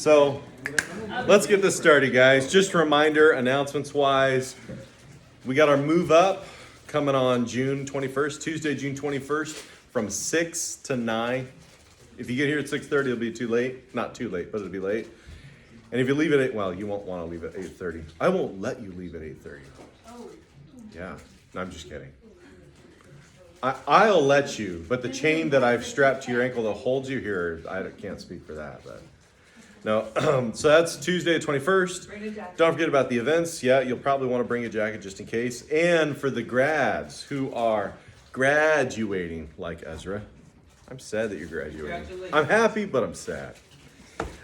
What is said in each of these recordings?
So let's get this started, guys. Just a reminder, announcements-wise, we got our move up coming on June 21st, Tuesday, June 21st, from 6 to 9. If you get here at 6:30, it'll be too late. Not too late, but it'll be late. And if you leave at 8, well, you won't want to leave at 8:30. I won't let you leave at 8:30. Yeah, no, I'm just kidding. I'll let you, but the chain that I've strapped to your ankle that holds you here, I can't speak for that, but... No, so that's Tuesday the 21st. Don't forget about the events. Yeah, you'll probably want to bring a jacket just in case. And for the grads who are graduating, like Ezra, I'm sad that you're graduating. I'm happy, but I'm sad.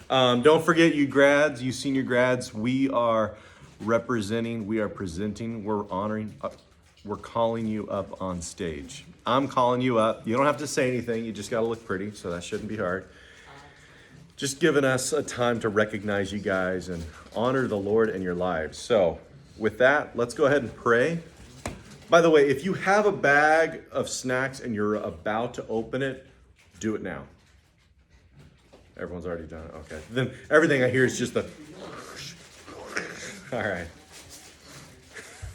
Don't forget, you grads, you senior grads, we are representing, we are presenting, we're honoring, we're calling you up on stage. I'm calling you up. You don't have to say anything. You just got to look pretty, so that shouldn't be hard. Just giving us a time to recognize you guys and honor the Lord in your lives. So with that, let's go ahead and pray. By the way, if you have a bag of snacks and you're about to open it, do it now. Everyone's already done it. Okay. Then everything I hear is just the... All right.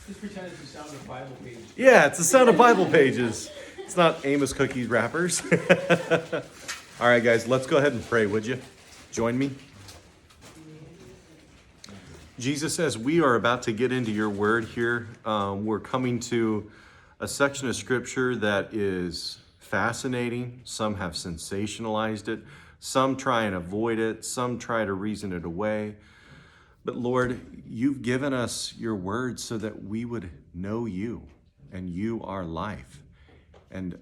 Just pretend it's the sound of Bible pages. Yeah, it's the sound of Bible pages. It's not Amos Cookies wrappers. All right, guys, let's go ahead and pray, would you? Join me. Jesus, as we are about to get into your word here, we're coming to a section of scripture that is fascinating. Some have sensationalized it. Some try and avoid it. Some try to reason it away. But Lord, you've given us your word so that we would know you and you are life. And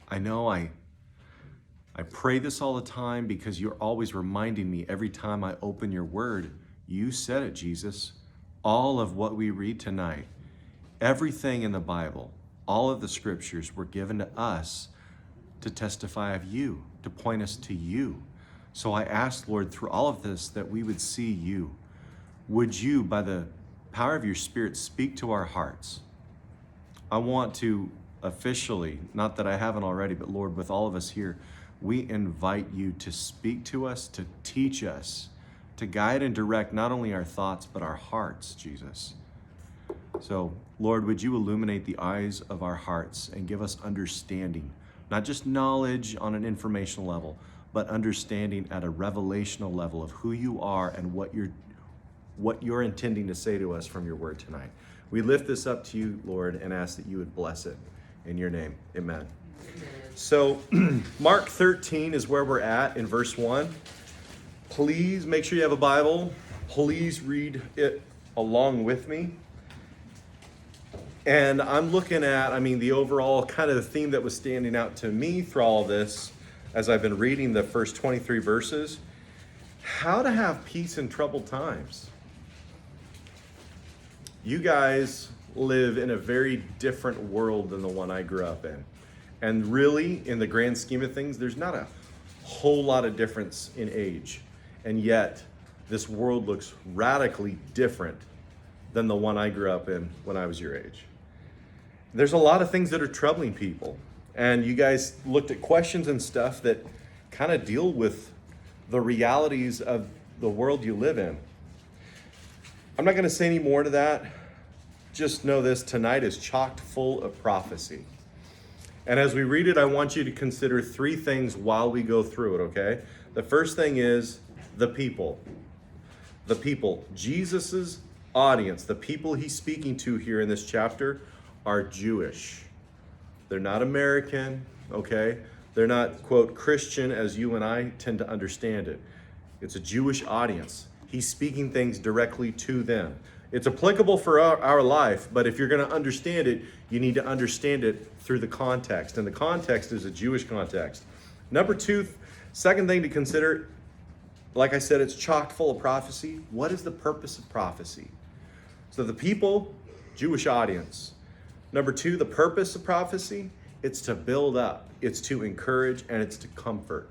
I know I pray this all the time because you're always reminding me every time I open your word. You said it, Jesus. All of what we read tonight, everything in the Bible, all of the scriptures were given to us to testify of you, to point us to you. So I ask, Lord, through all of this, that we would see you. Would you, by the power of your Spirit, speak to our hearts? I want to officially, not that I haven't already, but Lord, with all of us here, we invite you to speak to us, to teach us, to guide and direct not only our thoughts, but our hearts, Jesus. So, Lord, would you illuminate the eyes of our hearts and give us understanding, not just knowledge on an informational level, but understanding at a revelational level of who you are and what you're intending to say to us from your word tonight. We lift this up to you, Lord, and ask that you would bless it. In your name, amen. So Mark 13 is where we're at in verse 1. Please make sure you have a Bible. Please read it along with me. And I'm looking at, the overall kind of the theme that was standing out to me through all of this as I've been reading the first 23 verses. How to have peace in troubled times. You guys live in a very different world than the one I grew up in. And really, in the grand scheme of things, there's not a whole lot of difference in age. And yet, this world looks radically different than the one I grew up in when I was your age. There's a lot of things that are troubling people. And you guys looked at questions and stuff that kind of deal with the realities of the world you live in. I'm not going to say any more to that. Just know this, tonight is chock full of prophecy. And as we read it, I want you to consider 3 things while we go through it, okay? The first thing is the people. The people. Jesus's audience, the people he's speaking to here in this chapter, are Jewish. They're not American, okay? They're not, quote, Christian as you and I tend to understand it. It's a Jewish audience. He's speaking things directly to them. It's applicable for our life, but if you're going to understand it, you need to understand it through the context. And the context is a Jewish context. Number 2, second thing to consider, like I said, it's chock full of prophecy. What is the purpose of prophecy? So the people, Jewish audience. Number 2, the purpose of prophecy, it's to build up, it's to encourage, and it's to comfort.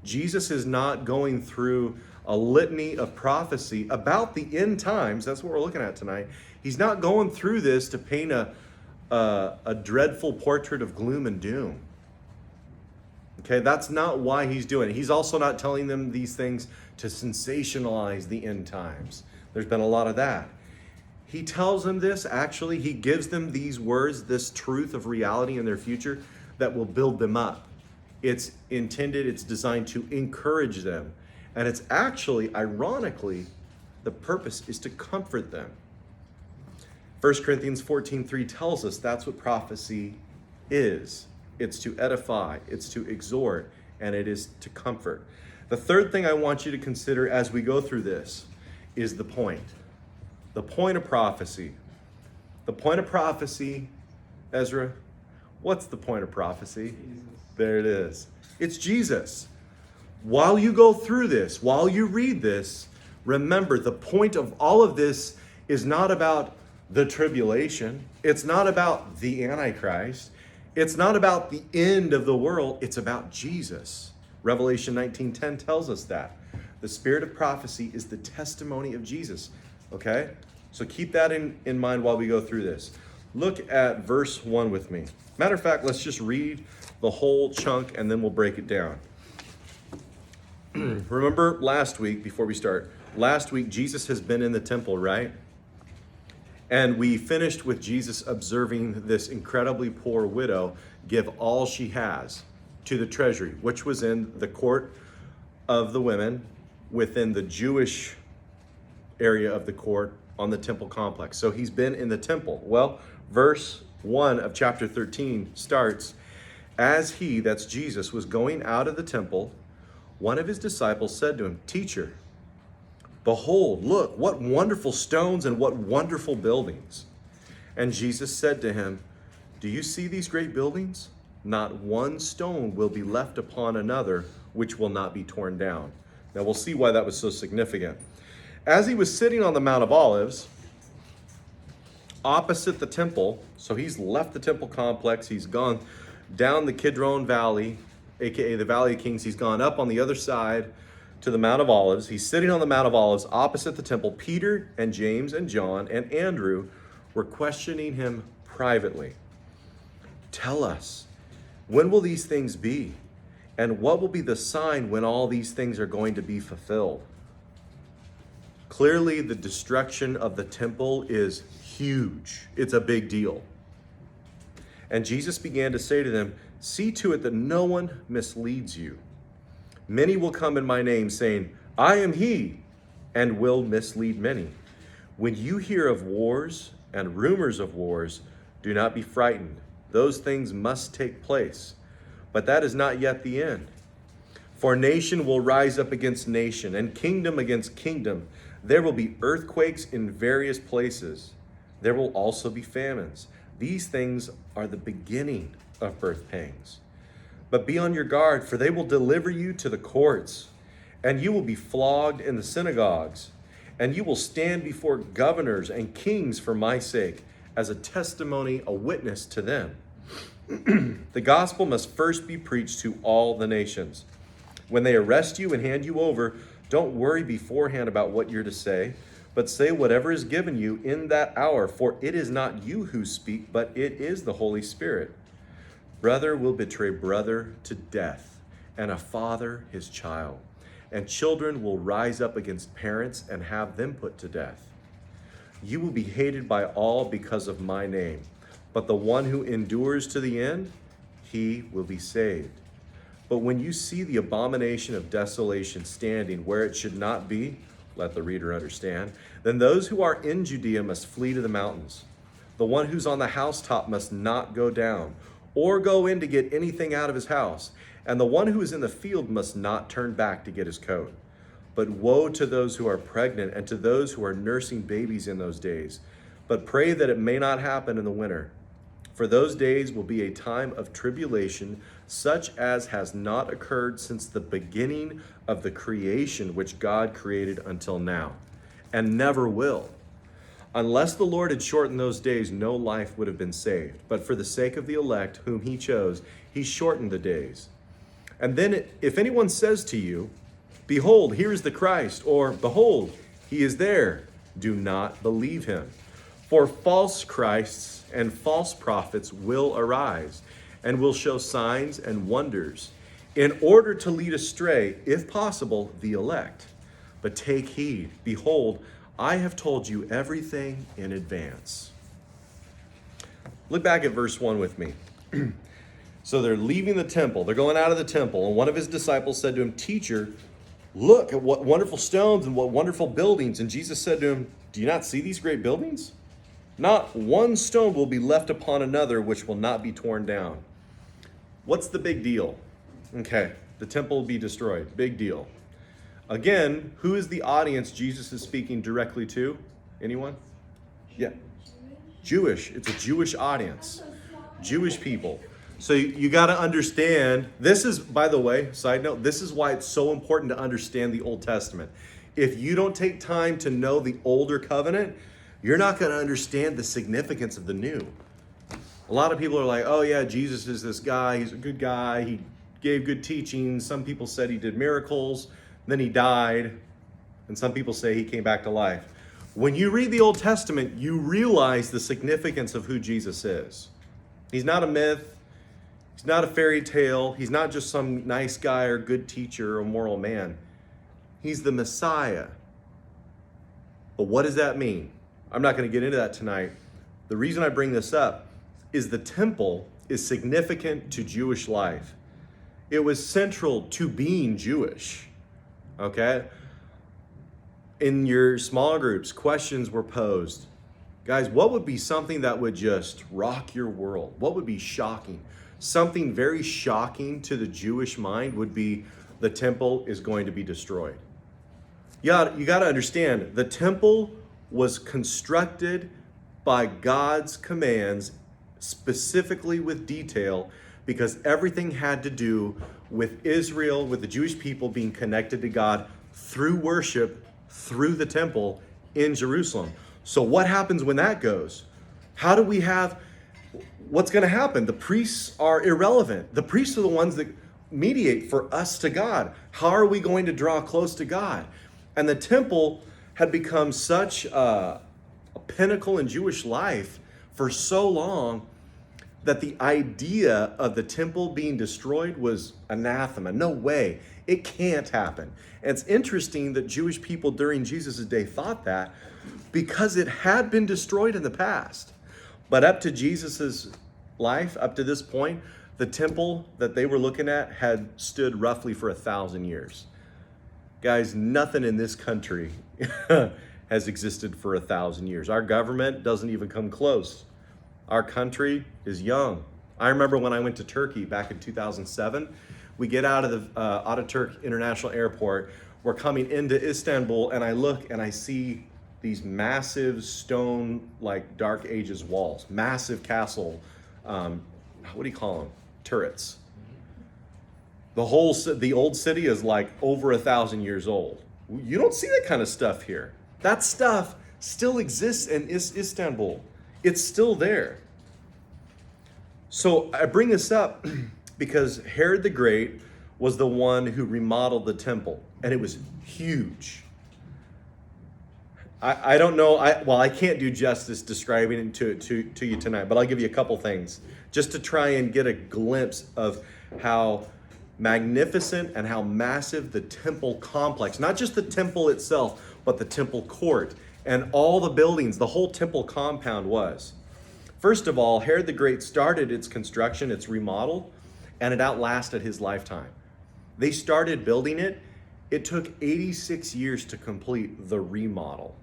Jesus is not going through a litany of prophecy about the end times. That's what we're looking at tonight. He's not going through this to paint a dreadful portrait of gloom and doom. Okay, that's not why he's doing it. He's also not telling them these things to sensationalize the end times. There's been a lot of that. He tells them this, actually, he gives them these words, this truth of reality in their future that will build them up. It's intended, it's designed to encourage them. And it's actually, ironically, the purpose is to comfort them. 1 Corinthians 14:3 tells us that's what prophecy is. It's to edify, it's to exhort, and it is to comfort. The third thing I want you to consider as we go through this is the point. The point of prophecy. The point of prophecy, Ezra, what's the point of prophecy? Jesus. There it is. It's Jesus. While you go through this, while you read this, remember the point of all of this is not about the tribulation. It's not about the Antichrist. It's not about the end of the world. It's about Jesus. Revelation 19:10 tells us that. The spirit of prophecy is the testimony of Jesus. Okay? So keep that in mind while we go through this. Look at verse 1 with me. Matter of fact, let's just read the whole chunk and then we'll break it down. Remember last week, before we start, last week Jesus has been in the temple, right? And we finished with Jesus observing this incredibly poor widow give all she has to the treasury, which was in the court of the women within the Jewish area of the court on the temple complex. So he's been in the temple. Well, verse 1 of chapter 13 starts, as he, that's Jesus, was going out of the temple, one of his disciples said to him, "Teacher, behold, look, what wonderful stones and what wonderful buildings." And Jesus said to him, "Do you see these great buildings? Not one stone will be left upon another, which will not be torn down." Now we'll see why that was so significant. As he was sitting on the Mount of Olives, opposite the temple, so he's left the temple complex, he's gone down the Kidron Valley, aka the Valley of Kings, he's gone up on the other side to the Mount of Olives. He's sitting on the Mount of Olives opposite the temple. Peter and James and John and Andrew were questioning him privately. "Tell us, when will these things be? And what will be the sign when all these things are going to be fulfilled?" Clearly, the destruction of the temple is huge. It's a big deal. And Jesus began to say to them, "See to it that no one misleads you. Many will come in my name, saying, 'I am he,' and will mislead many. When you hear of wars and rumors of wars, do not be frightened. Those things must take place, but that is not yet the end. For nation will rise up against nation, and kingdom against kingdom. There will be earthquakes in various places. There will also be famines. These things are the beginning of birth pangs. But be on your guard, for they will deliver you to the courts, and you will be flogged in the synagogues, and you will stand before governors and kings for my sake, as a testimony, a witness to them. The gospel must first be preached to all the nations. When they arrest you and hand you over, don't worry beforehand about what you're to say, but say whatever is given you in that hour, for it is not you who speak, but it is the Holy Spirit. Brother will betray brother to death, and a father his child. And children will rise up against parents and have them put to death. You will be hated by all because of my name, but the one who endures to the end, he will be saved. But when you see the abomination of desolation standing where it should not be, let the reader understand, then those who are in Judea must flee to the mountains. The one who's on the housetop must not go down, or go in to get anything out of his house. And the one who is in the field must not turn back to get his coat. But woe to those who are pregnant and to those who are nursing babies in those days. But pray that it may not happen in the winter. For those days will be a time of tribulation, such as has not occurred since the beginning of the creation which God created until now, and never will. Unless the Lord had shortened those days, no life would have been saved. But for the sake of the elect whom he chose, he shortened the days. And then if anyone says to you, 'Behold, here is the Christ,' or 'Behold, he is there,' do not believe him. For false Christs and false prophets will arise, and will show signs and wonders, in order to lead astray, if possible, the elect. But take heed, behold, I have told you everything in advance. Look back at verse 1 with me. So they're leaving the temple. They're going out of the temple. And one of his disciples said to him, Teacher, look at what wonderful stones and what wonderful buildings. And Jesus said to him, Do you not see these great buildings? Not one stone will be left upon another which will not be torn down. What's the big deal? Okay, the temple will be destroyed. Big deal. Again, who is the audience Jesus is speaking directly to? Anyone? Yeah. Jewish. It's a Jewish audience. Jewish people. So you got to understand, this is, by the way, side note, this is why it's so important to understand the Old Testament. If you don't take time to know the older covenant, you're not going to understand the significance of the new. A lot of people are like, oh yeah, Jesus is this guy, he's a good guy, he gave good teachings. Some people said he did miracles, then he died, and some people say he came back to life. When you read the Old Testament, you realize the significance of who Jesus is. He's not a myth. He's not a fairy tale. He's not just some nice guy or good teacher or moral man. He's the Messiah. But what does that mean? I'm not going to get into that tonight. The reason I bring this up is the temple is significant to Jewish life. It was central to being Jewish. Okay? In your small groups, questions were posed. Guys, what would be something that would just rock your world? What would be shocking? Something very shocking to the Jewish mind would be the temple is going to be destroyed. You got to understand, the temple was constructed by God's commands, specifically with detail, because everything had to do with Israel, with the Jewish people being connected to God through worship, through the temple in Jerusalem. So what happens when that goes? How do we have, what's going to happen? The priests are irrelevant. The priests are the ones that mediate for us to God. How are we going to draw close to God? And the temple had become such a pinnacle in Jewish life for so long that the idea of the temple being destroyed was anathema. No way. It can't happen. And it's interesting that Jewish people during Jesus' day thought that because it had been destroyed in the past. But up to Jesus' life, up to this point, the temple that they were looking at had stood roughly for 1,000 years. Guys, nothing in this country has existed for 1,000 years. Our government doesn't even come close. Our country is young. I remember when I went to Turkey back in 2007, we get out of the Ataturk International Airport, we're coming into Istanbul, and I look and I see these massive stone, like Dark Ages walls, massive castle, what do you call them? Turrets. The old city is like over 1,000 years old. You don't see that kind of stuff here. That stuff still exists in Istanbul. It's still there. So I bring this up because Herod the Great was the one who remodeled the temple, and it was huge. I don't know, I can't do justice describing it to you tonight, but I'll give you a couple things just to try and get a glimpse of how magnificent and how massive the temple complex, not just the temple itself, but the temple court and all the buildings, the whole temple compound was. First of all, Herod the Great started its construction, its remodel, and it outlasted his lifetime. They started building it. It took 86 years to complete the remodel.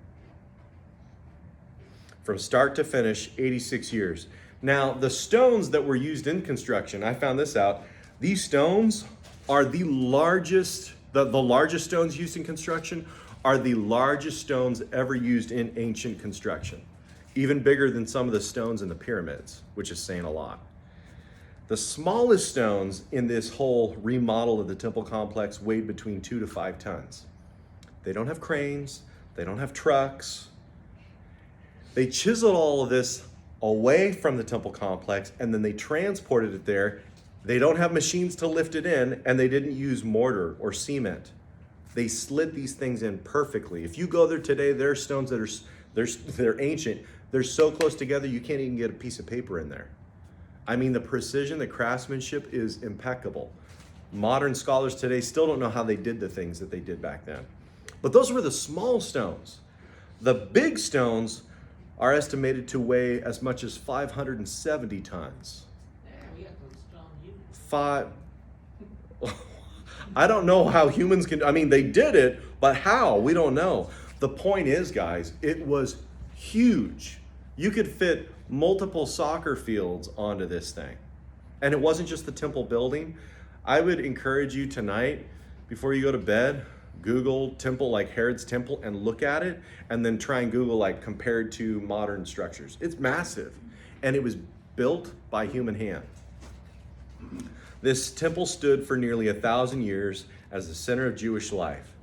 From start to finish, 86 years. Now, the stones that were used in construction, I found this out, these stones are the largest stones used in construction are the largest stones ever used in ancient construction. Even bigger than some of the stones in the pyramids, which is saying a lot. The smallest stones in this whole remodel of the temple complex weighed between 2 to 5 tons. They don't have cranes, they don't have trucks. They chiseled all of this away from the temple complex, and then they transported it there. They don't have machines to lift it in, and they didn't use mortar or cement. They slid these things in perfectly. If you go there today, there are stones that they're ancient. They're so close together, you can't even get a piece of paper in there. I mean, the precision, the craftsmanship is impeccable. Modern scholars today still don't know how they did the things that they did back then. But those were the small stones. The big stones are estimated to weigh as much as 570 tons. We got those strong humans. Five. I don't know how humans can, I mean, they did it, but how? We don't know. The point is, guys, it was huge. You could fit multiple soccer fields onto this thing. And it wasn't just the temple building. I would encourage you tonight, before you go to bed, Google temple like Herod's temple and look at it, and then try and Google like compared to modern structures. It's massive, and it was built by human hand. This temple stood for nearly 1,000 years as the center of Jewish life.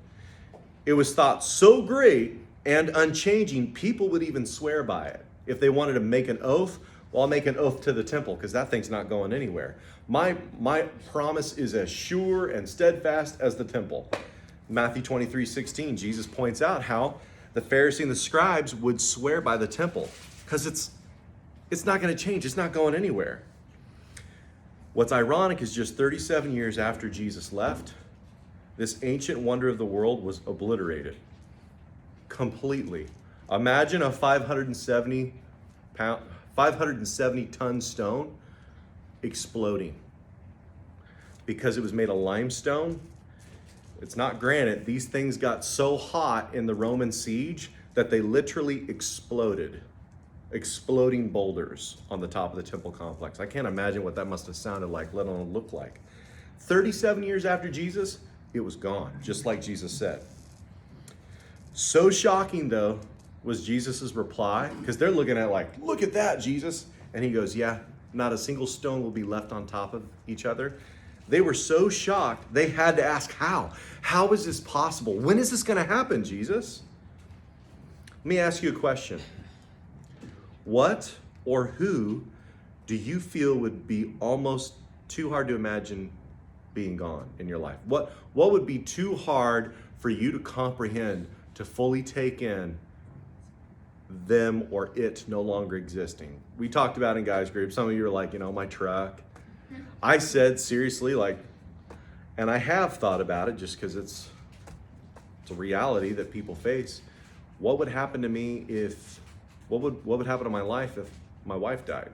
It was thought so great and unchanging, people would even swear by it. If they wanted to make an oath, well, I'll make an oath to the temple because that thing's not going anywhere. My promise is as sure and steadfast as the temple. Matthew 23:16, Jesus points out how the Pharisees and the scribes would swear by the temple because it's not going to change. It's not going anywhere. What's ironic is just 37 years after Jesus left, this ancient wonder of the world was obliterated completely. Imagine a 570 ton stone exploding because it was made of limestone. It's not granite. These things got so hot in the Roman siege that they literally exploded. Exploding boulders on the top of the temple complex. I can't imagine what that must have sounded like, let alone looked like. 37 years after Jesus, it was gone, just like Jesus said. So shocking, though, was Jesus' reply, because they're looking at like, look at that, Jesus. And he goes, yeah, not a single stone will be left on top of each other. They were so shocked, they had to ask how. How is this possible? When is this going to happen, Jesus? Let me ask you a question. What or who do you feel would be almost too hard to imagine being gone in your life? What would be too hard for you to comprehend, to fully take in them or it no longer existing? We talked about in guys group, some of you are like, my truck. I said seriously, like, and I have thought about it just because it's a reality that people face. What would happen to me what would happen to my life if my wife died?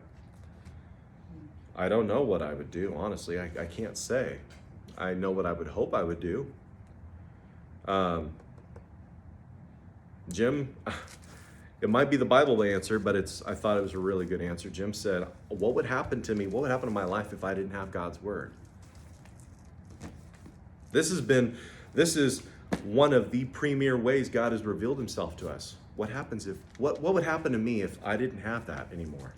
I don't know what I would do, honestly. I can't say. I know what I would hope I would do. Jim, it might be the Bible answer, but I thought it was a really good answer. Jim said, what would happen to me? What would happen to my life if I didn't have God's word? This is one of the premier ways God has revealed himself to us. What would happen to me if I didn't have that anymore?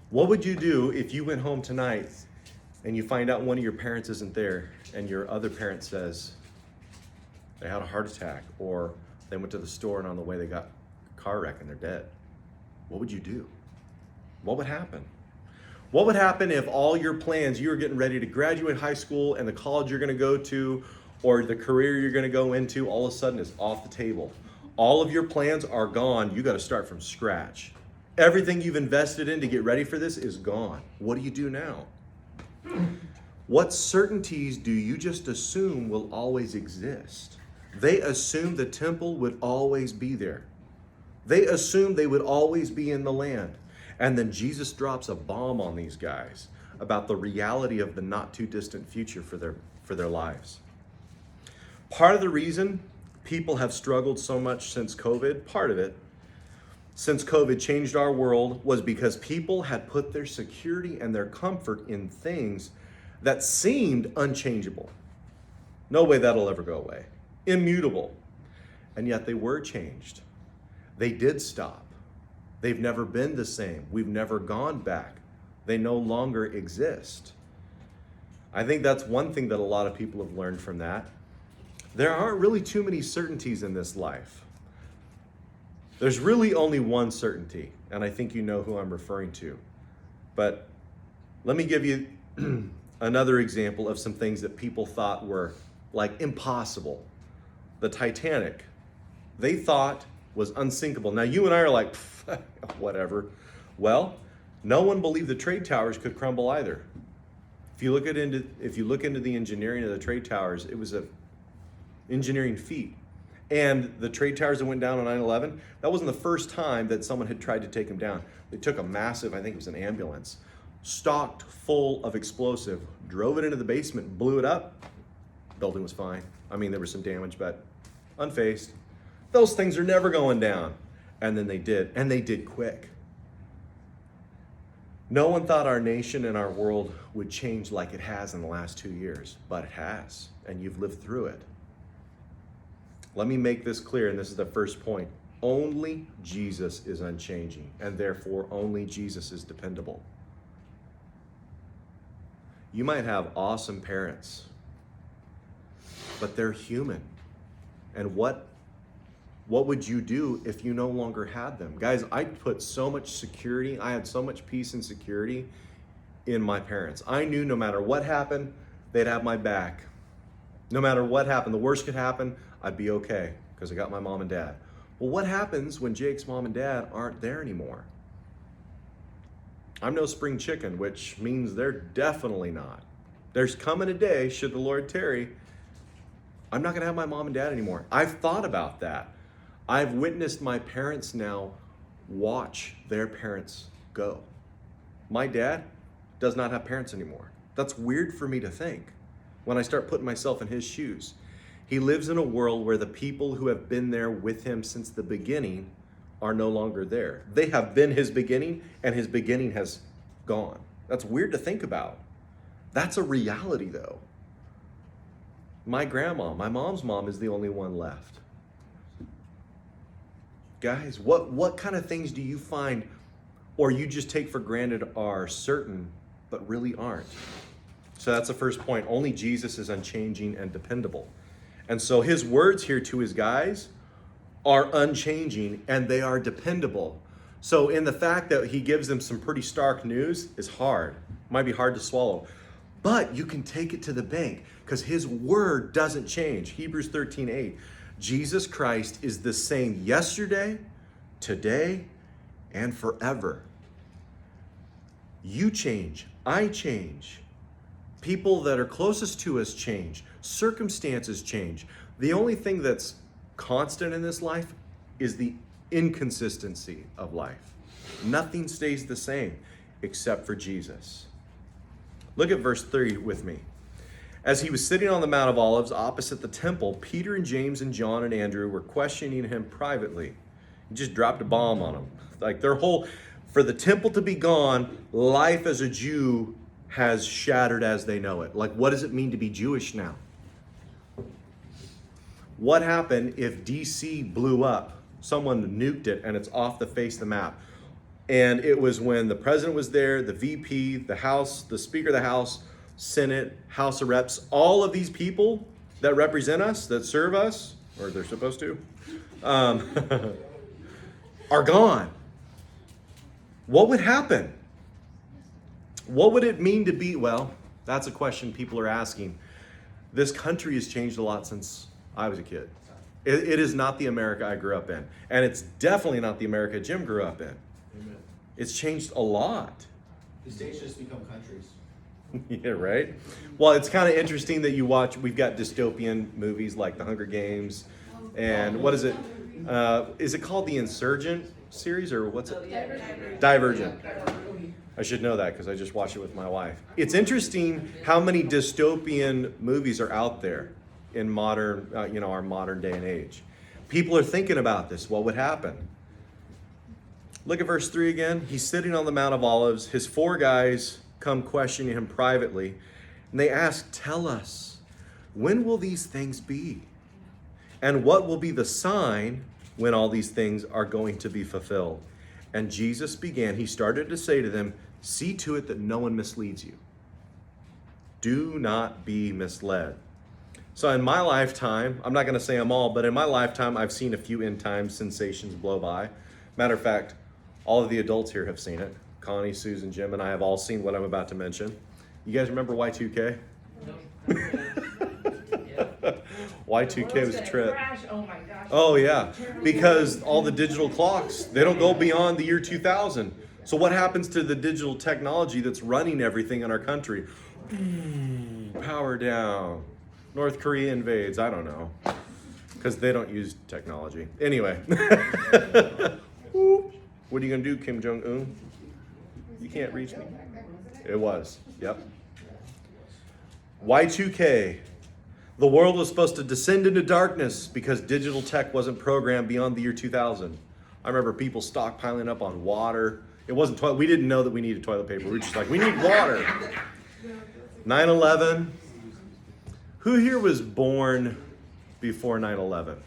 What would you do if you went home tonight and you find out one of your parents isn't there and your other parent says they had a heart attack or they went to the store and on the way they got a car wreck and they're dead? What would you do? What would happen? What would happen if all your plans, you were getting ready to graduate high school and the college you're going to go to or the career you're going to go into, all of a sudden is off the table? All of your plans are gone. You got to start from scratch. Everything you've invested in to get ready for this is gone. What do you do now? What certainties do you just assume will always exist? They assumed the temple would always be there. They assumed they would always be in the land. And then Jesus drops a bomb on these guys about the reality of the not too distant future for their lives. Part of the reason people have struggled so much since COVID, part of it, since COVID changed our world, was because people had put their security and their comfort in things that seemed unchangeable. No way that'll ever go away. Immutable. And yet they were changed. They did stop. They've never been the same. We've never gone back. They no longer exist. I think that's one thing that a lot of people have learned from that. There aren't really too many certainties in this life. There's really only one certainty, and I think you know who I'm referring to. But let me give you another example of some things that people thought were like impossible. The Titanic, they thought was unsinkable. Now you and I are like, whatever. Well, no one believed the trade towers could crumble either. If you look into the engineering of the trade towers, it was a engineering feat. And the trade towers that went down on 9/11, that wasn't the first time that someone had tried to take them down. They took a massive, I think it was an ambulance, stocked full of explosive, drove it into the basement, blew it up. Building was fine. I mean, there was some damage, but unfazed. Those things are never going down. And then they did, and they did quick. No one thought our nation and our world would change like it has in the last 2 years, but it has, and you've lived through it. Let me make this clear, and this is the first point. Only Jesus is unchanging, and therefore only Jesus is dependable. You might have awesome parents, but they're human. And what would you do if you no longer had them? Guys, I put so much security, I had so much peace and security in my parents. I knew no matter what happened, they'd have my back. No matter what happened, the worst could happen, I'd be okay because I got my mom and dad. Well, what happens when Jake's mom and dad aren't there anymore? I'm no spring chicken, which means they're definitely not. There's coming a day, should the Lord tarry, I'm not going to have my mom and dad anymore. I've thought about that. I've witnessed my parents now watch their parents go. My dad does not have parents anymore. That's weird for me to think when I start putting myself in his shoes. He lives in a world where the people who have been there with him since the beginning are no longer there. They have been his beginning, and his beginning has gone. That's weird to think about. That's a reality, though. My grandma, my mom's mom, is the only one left. Guys, what kind of things do you find or you just take for granted are certain but really aren't? So that's the first point. Only Jesus is unchanging and dependable. And so his words here to his guys are unchanging and they are dependable. So in the fact that he gives them some pretty stark news is hard. Might be hard to swallow. But you can take it to the bank because his word doesn't change. Hebrews 13:8. Jesus Christ is the same yesterday, today, and forever. You change. I change. People that are closest to us change. Circumstances change. The only thing that's constant in this life is the inconsistency of life. Nothing stays the same except for Jesus. Look at verse 3 with me. As he was sitting on the Mount of Olives opposite the temple, Peter and James and John and Andrew were questioning him privately. He just dropped a bomb on them. Like for the temple to be gone, life as a Jew has shattered as they know it. Like, what does it mean to be Jewish now? What happened if DC blew up? Someone nuked it and it's off the face of the map. And it was when the president was there, the VP, the House, the Speaker of the House, Senate, House of Reps, all of these people that represent us, that serve us, or they're supposed to, are gone. What would happen? What would it mean to be, well, that's a question people are asking. This country has changed a lot since I was a kid. It is not the America I grew up in. And it's definitely not the America Jim grew up in. Amen. It's changed a lot. The states just become countries. Yeah, right? Well, it's kind of interesting that we've got dystopian movies like The Hunger Games, and what is it? Is it called the Insurgent series, or what's it? Divergent. I should know that because I just watched it with my wife. It's interesting how many dystopian movies are out there in modern, our modern day and age. People are thinking about this. What would happen? Look at verse 3 again. He's sitting on the Mount of Olives. His 4 guys come questioning him privately. And they ask, tell us, when will these things be? And what will be the sign when all these things are going to be fulfilled? And Jesus began, he started to say to them, see to it that no one misleads you. Do not be misled. So in my lifetime, I'm not going to say them all, but in my lifetime, I've seen a few end time sensations blow by. Matter of fact, all of the adults here have seen it. Connie, Susan, Jim, and I have all seen what I'm about to mention. You guys remember Y2K? Y2K was a trip. Oh my gosh. Oh yeah, because all the digital clocks, they don't go beyond the year 2000. So what happens to the digital technology that's running everything in our country? Power down. North Korea invades. I don't know. Because they don't use technology. Anyway. What are you going to do, Kim Jong-un? You can't reach me. It was. Yep. Y2K. The world was supposed to descend into darkness because digital tech wasn't programmed beyond the year 2000. I remember people stockpiling up on water. It wasn't toilet. We didn't know that we needed toilet paper. We were just like, we need water. 9/11. Who here was born before 9/11?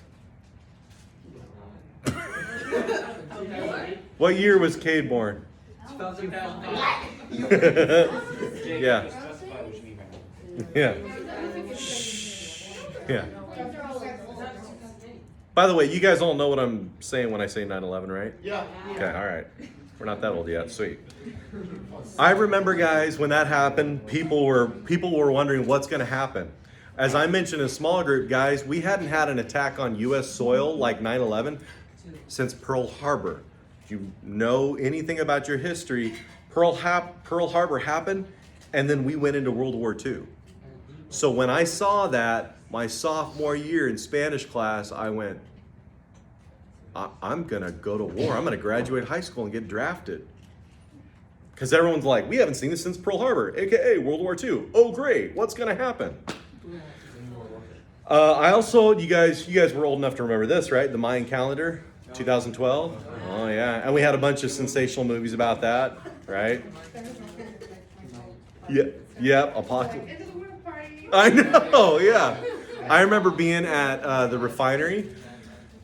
What year was Cade born? 2008. Yeah. Yeah. Yeah. By the way, you guys all know what I'm saying when I say 9/11, right? Yeah. Okay, all right. We're not that old yet. Sweet. I remember, guys, when that happened, people were wondering what's going to happen. As I mentioned in a small group, guys, we hadn't had an attack on U.S. soil like 9/11 since Pearl Harbor. If you know anything about your history, Pearl Harbor happened, and then we went into World War II. So when I saw that my sophomore year in Spanish class, I went, I'm going to go to war. I'm going to graduate high school and get drafted. Because everyone's like, we haven't seen this since Pearl Harbor, aka World War II. Oh, great. What's going to happen? I also, you guys were old enough to remember this, right? The Mayan calendar, 2012. Oh, yeah. And we had a bunch of sensational movies about that, right? Yeah, Apocalypse. I know, yeah. I remember being at the refinery,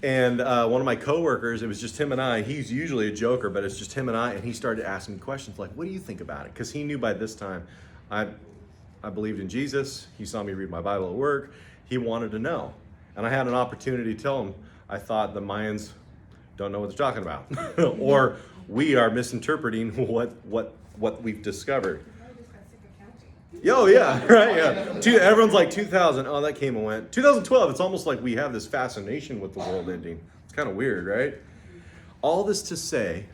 and one of my coworkers, it was just him and I. He's usually a joker, but it's just him and I, and he started asking me questions like, what do you think about it? Because he knew by this time I believed in Jesus. He saw me read my Bible at work. He wanted to know. And I had an opportunity to tell him, I thought the Mayans don't know what they're talking about. Or we are misinterpreting what we've discovered. Oh, yeah, right, yeah. Everyone's like 2000, oh, that came and went. 2012, it's almost like we have this fascination with the world ending. It's kind of weird, right? All this to say,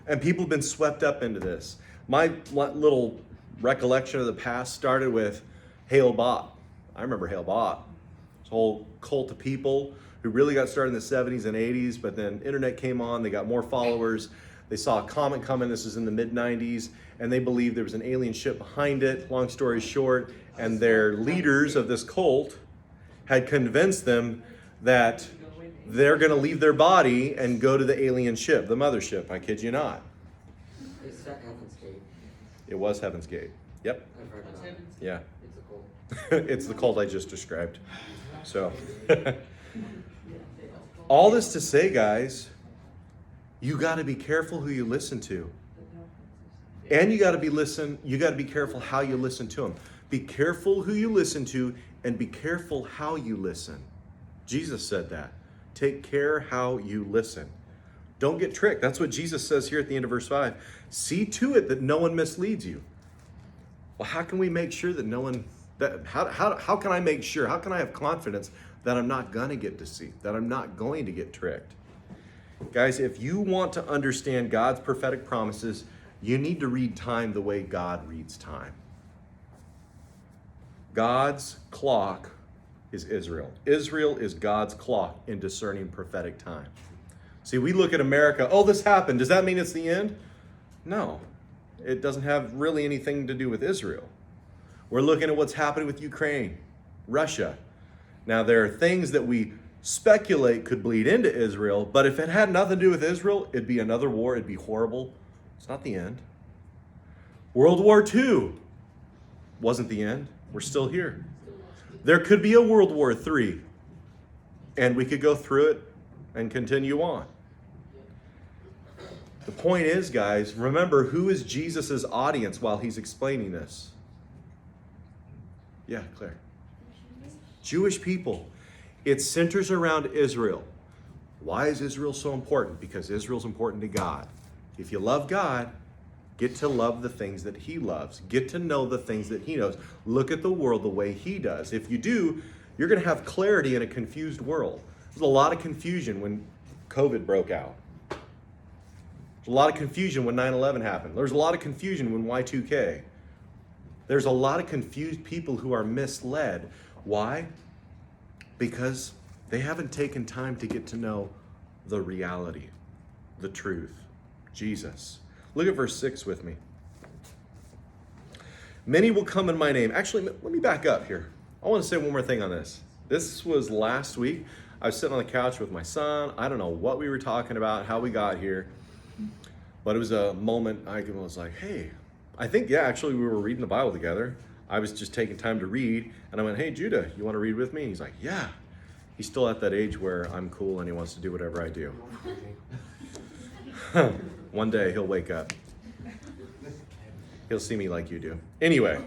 and people have been swept up into this. My little recollection of the past started with Hale Bot. I remember Hale Bot. This whole cult of people who really got started in the 70s and 80s, but then internet came on, they got more followers. They saw a comet coming, this is in the mid-90s, and they believed there was an alien ship behind it, long story short, and their leaders of this cult had convinced them that they're going to leave their body and go to the alien ship, the mothership, I kid you not. It's at Heaven's Gate. It was Heaven's Gate. Yep. I've heard about it. Yeah. It's a cult. It's the cult I just described. So, all this to say, guys, you got to be careful who you listen to. And you got to be careful how you listen to them. Be careful who you listen to and be careful how you listen. Jesus said that. Take care how you listen. Don't get tricked. That's what Jesus says here at the end of verse 5. See to it that no one misleads you. Well, how can we make sure that no one, how can I make sure, how can I have confidence that I'm not going to get deceived, that I'm not going to get tricked? Guys, if you want to understand God's prophetic promises, you need to read time the way God reads time. God's clock is Israel. Israel is God's clock in discerning prophetic time. See, we look at America, oh, this happened. Does that mean it's the end? No, it doesn't have really anything to do with Israel. We're looking at what's happening with Ukraine, Russia. Now, there are things that we speculate could bleed into Israel, but if it had nothing to do with Israel, it'd be another war, it'd be horrible. It's not the end. World War II wasn't the end. We're still here. There could be a World War III, and we could go through it and continue on. The point is, guys, remember, who is Jesus' audience while he's explaining this? Yeah, Claire. Jewish people. It centers around Israel. Why is Israel so important? Because Israel's important to God. If you love God, get to love the things that he loves. Get to know the things that he knows. Look at the world the way he does. If you do, you're going to have clarity in a confused world. There's a lot of confusion when COVID broke out. There's a lot of confusion when 9/11 happened. There's a lot of confusion when Y2K. There's a lot of confused people who are misled. Why? Because they haven't taken time to get to know the reality, the truth, Jesus. Look at verse 6 with me. Many will come in my name. Actually, let me back up here. I want to say one more thing on this. This was last week. I was sitting on the couch with my son. I don't know what we were talking about, how we got here. But it was a moment I was like, hey, I think, actually we were reading the Bible together. I was just taking time to read. And I went, hey, Judah, you want to read with me? And he's like, yeah. He's still at that age where I'm cool and he wants to do whatever I do. One day he'll wake up. He'll see me like you do. Anyway,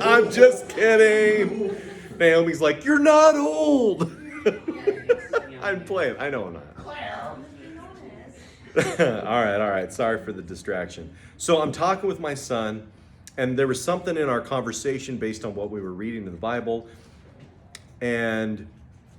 I'm just kidding. Naomi's like, you're not old. I'm playing. I know I'm not. All right. Sorry for the distraction. So I'm talking with my son, and there was something in our conversation based on what we were reading in the Bible. And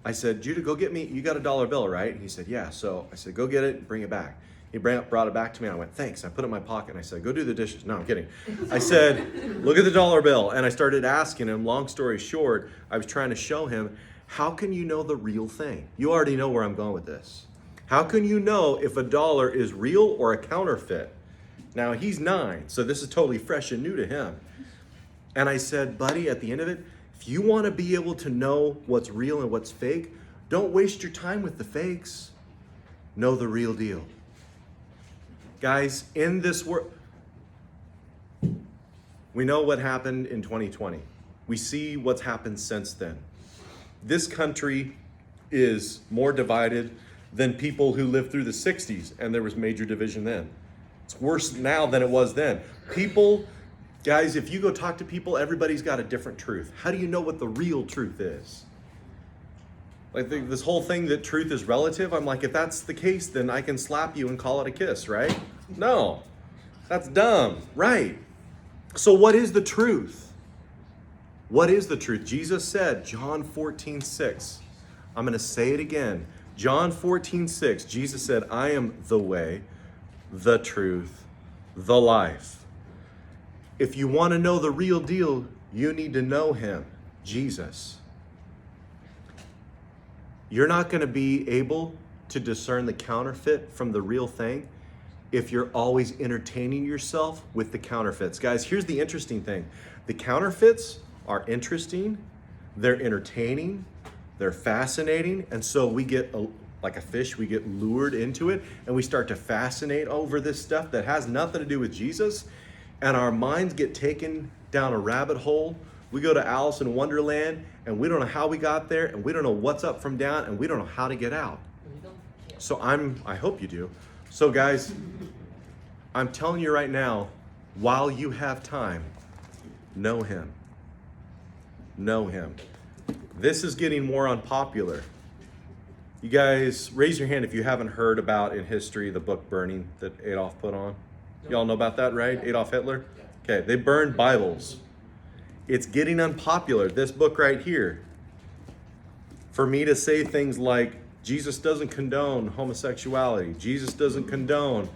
I said, Judah, go get me. You got a $1 bill, right? And he said, yeah. So I said, go get it and bring it back. He brought it back to me, and I went, thanks. I put it in my pocket, and I said, go do the dishes. No, I'm kidding. I said, look at the $1 bill. And I started asking him, long story short, I was trying to show him, how can you know the real thing? You already know where I'm going with this. How can you know if a dollar is real or a counterfeit? Now, he's 9, so this is totally fresh and new to him. And I said, buddy, at the end of it, if you want to be able to know what's real and what's fake, don't waste your time with the fakes. Know the real deal. Guys, in this world, we know what happened in 2020. We see what's happened since then. This country is more divided than people who lived through the 60s, and there was major division then. It's worse now than it was then. People, guys, if you go talk to people, everybody's got a different truth. How do you know what the real truth is? Like this whole thing that truth is relative, I'm like, if that's the case, then I can slap you and call it a kiss, right? No, that's dumb, right? So what is the truth? What is the truth? Jesus said, John 14:6. I'm going to say it again. John 14:6. Jesus said, I am the way, the truth, the life. If you want to know the real deal, you need to know him, Jesus. You're not going to be able to discern the counterfeit from the real thing if you're always entertaining yourself with the counterfeits. Guys, here's the interesting thing. The counterfeits are interesting, they're entertaining, they're fascinating, and so we get, like a fish, we get lured into it, and we start to fascinate over this stuff that has nothing to do with Jesus, and our minds get taken down a rabbit hole. We go to Alice in Wonderland, and we don't know how we got there, and we don't know what's up from down, and we don't know how to get out. So I hope you do. So guys, I'm telling you right now, while you have time, know him. Know him. This is getting more unpopular. You guys, raise your hand if you haven't heard about in history the book Burning that Adolf put on. Y'all know about that, right? Adolf Hitler? Okay, they burned Bibles. It's getting unpopular. This book right here. For me to say things like, Jesus doesn't condone homosexuality. Jesus doesn't condone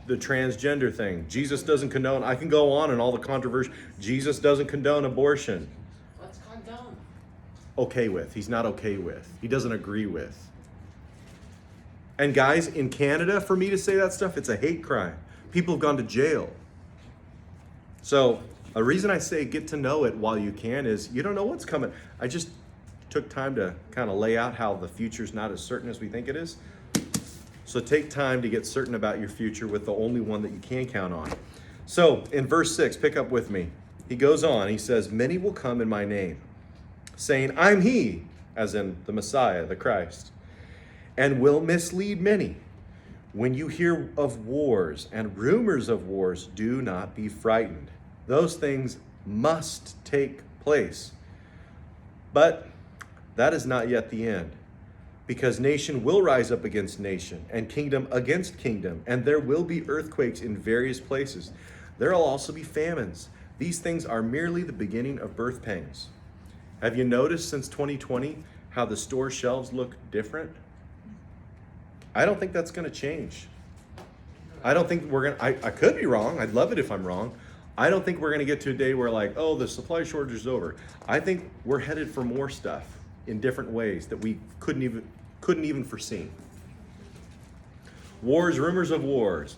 the transgender thing. Jesus doesn't condone, I can go on and all the controversy. Jesus doesn't condone abortion. What's condone? Okay with. He's not okay with. He doesn't agree with. And guys, in Canada, for me to say that stuff, it's a hate crime. People have gone to jail. So a reason I say get to know it while you can is you don't know what's coming. I just took time to kind of lay out how the future's not as certain as we think it is. So take time to get certain about your future with the only one that you can count on. So in verse 6, pick up with me. He goes on, he says, many will come in my name, saying, I'm he, as in the Messiah, the Christ, and will mislead many. When you hear of wars and rumors of wars, do not be frightened. Those things must take place. But that is not yet the end, because nation will rise up against nation and kingdom against kingdom, and there will be earthquakes in various places. There will also be famines. These things are merely the beginning of birth pangs. Have you noticed since 2020 how the store shelves look different? I don't think that's going to change. I don't think we're going to, I could be wrong. I'd love it if I'm wrong. I don't think we're going to get to a day where like, oh, the supply shortage is over. I think we're headed for more stuff in different ways that we couldn't even foresee. Wars, rumors of wars.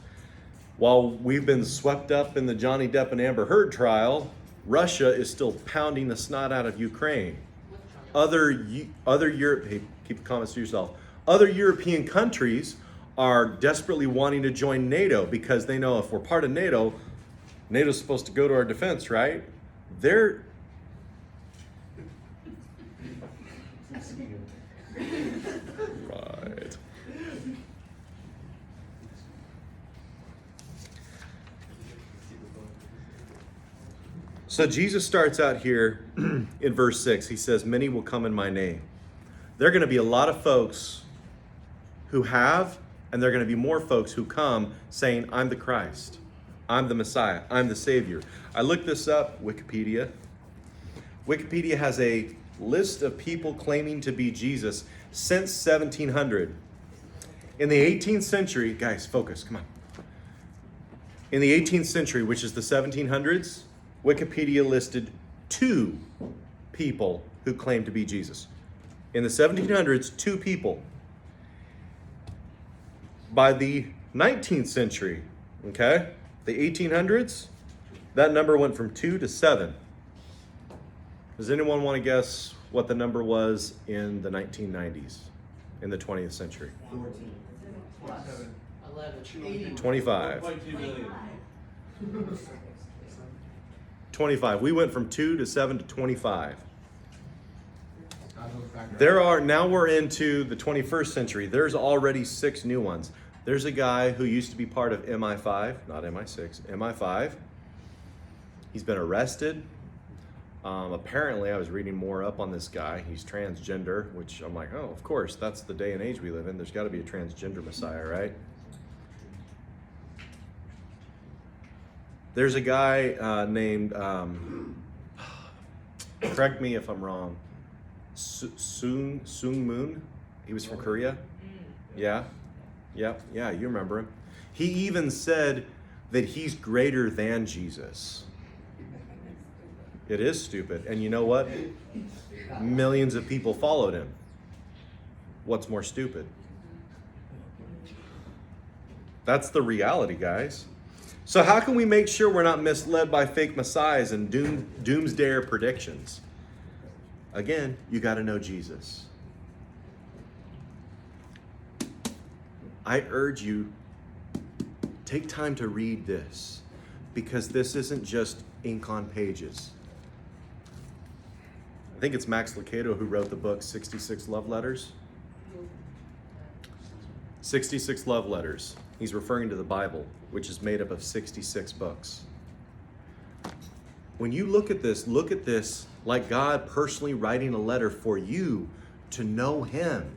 While we've been swept up in the Johnny Depp and Amber Heard trial, Russia is still pounding the snot out of Ukraine. Other Europe, hey, keep the comments to yourself. Other European countries are desperately wanting to join NATO because they know if we're part of NATO, NATO's supposed to go to our defense, right? They're right. So Jesus starts out here in verse 6. He says, many will come in my name. There are going to be a lot of folks who have, and there are going to be more folks who come saying, I'm the Christ. I'm the Messiah. I'm the Savior. I looked this up, Wikipedia. Wikipedia has a list of people claiming to be Jesus since 1700. In the 18th century, guys, focus, come on. In the 18th century, which is the 1700s, Wikipedia listed 2 people who claimed to be Jesus. In the 1700s, 2 people. By the 19th century, okay, the 1800s, that number went from 2 to 7. Does anyone want to guess what the number was in the 1990s, in the 20th century? 14. 11. 25. 1.2 million. 25. We went from 2 to 7 to 25. Now we're into the 21st century. There's already 6 new ones. There's a guy who used to be part of MI5, not MI6, MI5. He's been arrested. Apparently, I was reading more up on this guy. He's transgender, which I'm like, oh, of course, that's the day and age we live in. There's got to be a transgender Messiah, right? There's a guy named, correct me if I'm wrong, Sung Moon. He was from Korea. Yeah, you remember him. He even said that he's greater than Jesus. It is stupid. And you know what? Millions of people followed him. What's more stupid? That's the reality, guys. So how can we make sure we're not misled by fake messiahs and doomsday predictions? Again, you got to know Jesus. I urge you, take time to read this, because this isn't just ink on pages. I think it's Max Lucado who wrote the book 66 Love Letters. 66 Love Letters. He's referring to the Bible, which is made up of 66 books. When you look at this like God personally writing a letter for you to know him.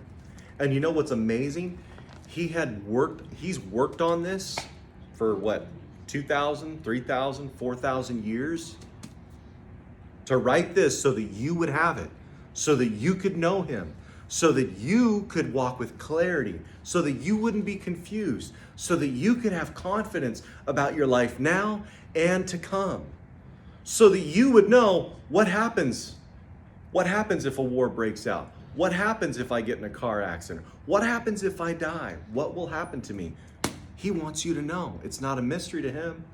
And you know what's amazing? He's worked on this for what, 2,000, 3,000, 4,000 years? To write this so that you would have it, so that you could know him, so that you could walk with clarity, so that you wouldn't be confused, so that you could have confidence about your life now and to come, so that you would know what happens if a war breaks out, what happens if I get in a car accident, what happens if I die, what will happen to me. He wants you to know. It's not a mystery to him.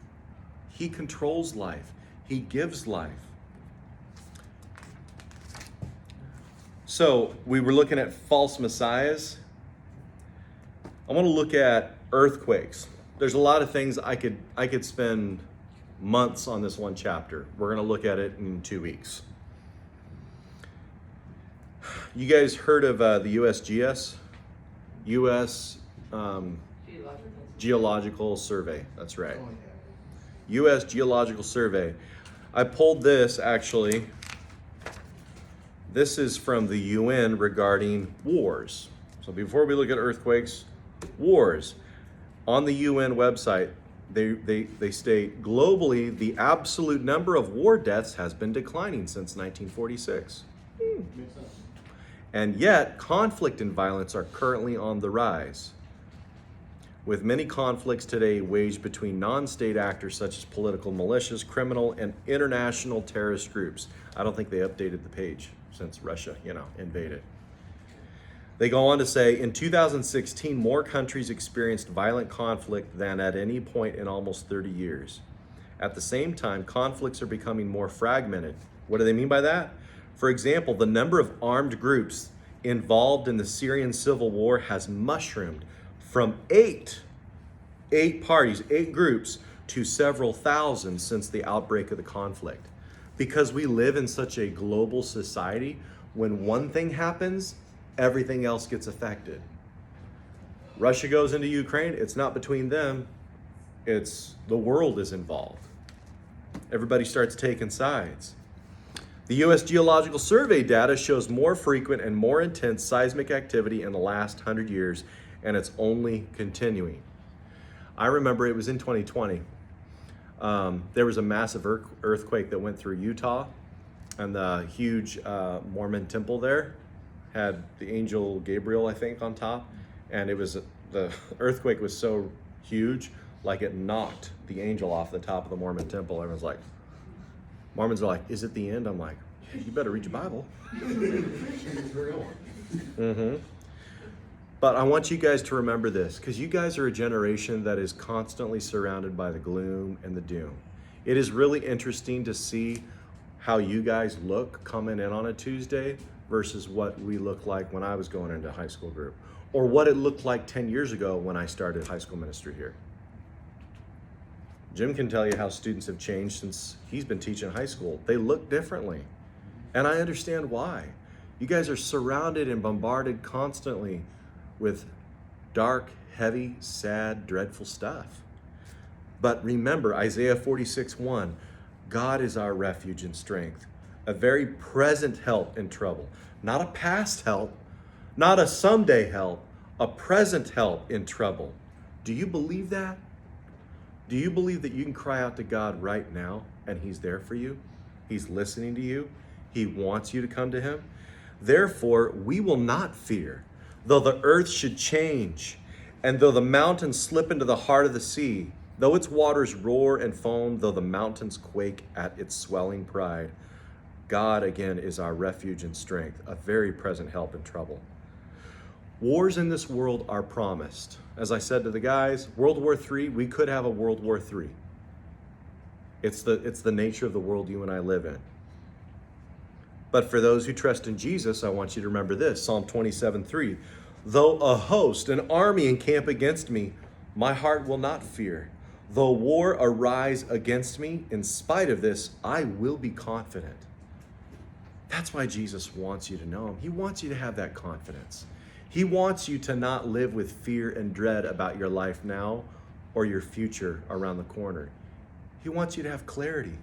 He controls life. He gives life. So we were looking at false messiahs. I want to look at earthquakes. There's a lot of things I could spend months on this one chapter. We're going to look at it in 2 weeks. You guys heard of the USGS? U.S. Geological Survey. That's right. U.S. Geological Survey. I pulled this actually. This is from the UN regarding wars. So before we look at earthquakes, wars. On the UN website, they state, globally, the absolute number of war deaths has been declining since 1946. And yet, conflict and violence are currently on the rise. with many conflicts today waged between non-state actors such as political militias, criminal, and international terrorist groups. I don't think they updated the page since Russia, invaded. They go on to say, in 2016, more countries experienced violent conflict than at any point in almost 30 years. At the same time, conflicts are becoming more fragmented. What do they mean by that? For example, the number of armed groups involved in the Syrian civil war has mushroomed from eight parties, 8 groups, to several thousand since the outbreak of the conflict. Because we live in such a global society, when one thing happens, everything else gets affected. Russia goes into Ukraine, it's not between them, it's the world is involved. Everybody starts taking sides. The U.S. Geological Survey data shows more frequent and more intense seismic activity in the last 100 years, and it's only continuing. I remember it was in 2020. There was a massive earthquake that went through Utah, and the huge Mormon temple there had the angel Gabriel, I think, on top, and the earthquake was so huge, like it knocked the angel off the top of the Mormon temple. Everyone's like, Mormons are like, is it the end? I'm like, yeah, you better read your Bible. But I want you guys to remember this, because you guys are a generation that is constantly surrounded by the gloom and the doom. It is really interesting to see how you guys look coming in on a Tuesday versus what we look like when I was going into high school group, or what it looked like 10 years ago when I started high school ministry here. Jim can tell you how students have changed since he's been teaching high school. They look differently, and I understand why. You guys are surrounded and bombarded constantly with dark, heavy, sad, dreadful stuff. But remember, Isaiah 46:1, God is our refuge and strength, a very present help in trouble. Not a past help, not a someday help, a present help in trouble. Do you believe that? Do you believe that you can cry out to God right now and he's there for you? He's listening to you. He wants you to come to him. Therefore, we will not fear, though the earth should change, and though the mountains slip into the heart of the sea, though its waters roar and foam, though the mountains quake at its swelling pride. God, again, is our refuge and strength, a very present help in trouble. Wars in this world are promised. As I said to the guys, World War III, we could have a World War III. It's the nature of the world you and I live in. But for those who trust in Jesus, I want you to remember this, Psalm 27:3. Though a host, an army encamp against me, my heart will not fear. Though war arise against me, in spite of this, I will be confident. That's why Jesus wants you to know him. He wants you to have that confidence. He wants you to not live with fear and dread about your life now or your future around the corner. He wants you to have clarity.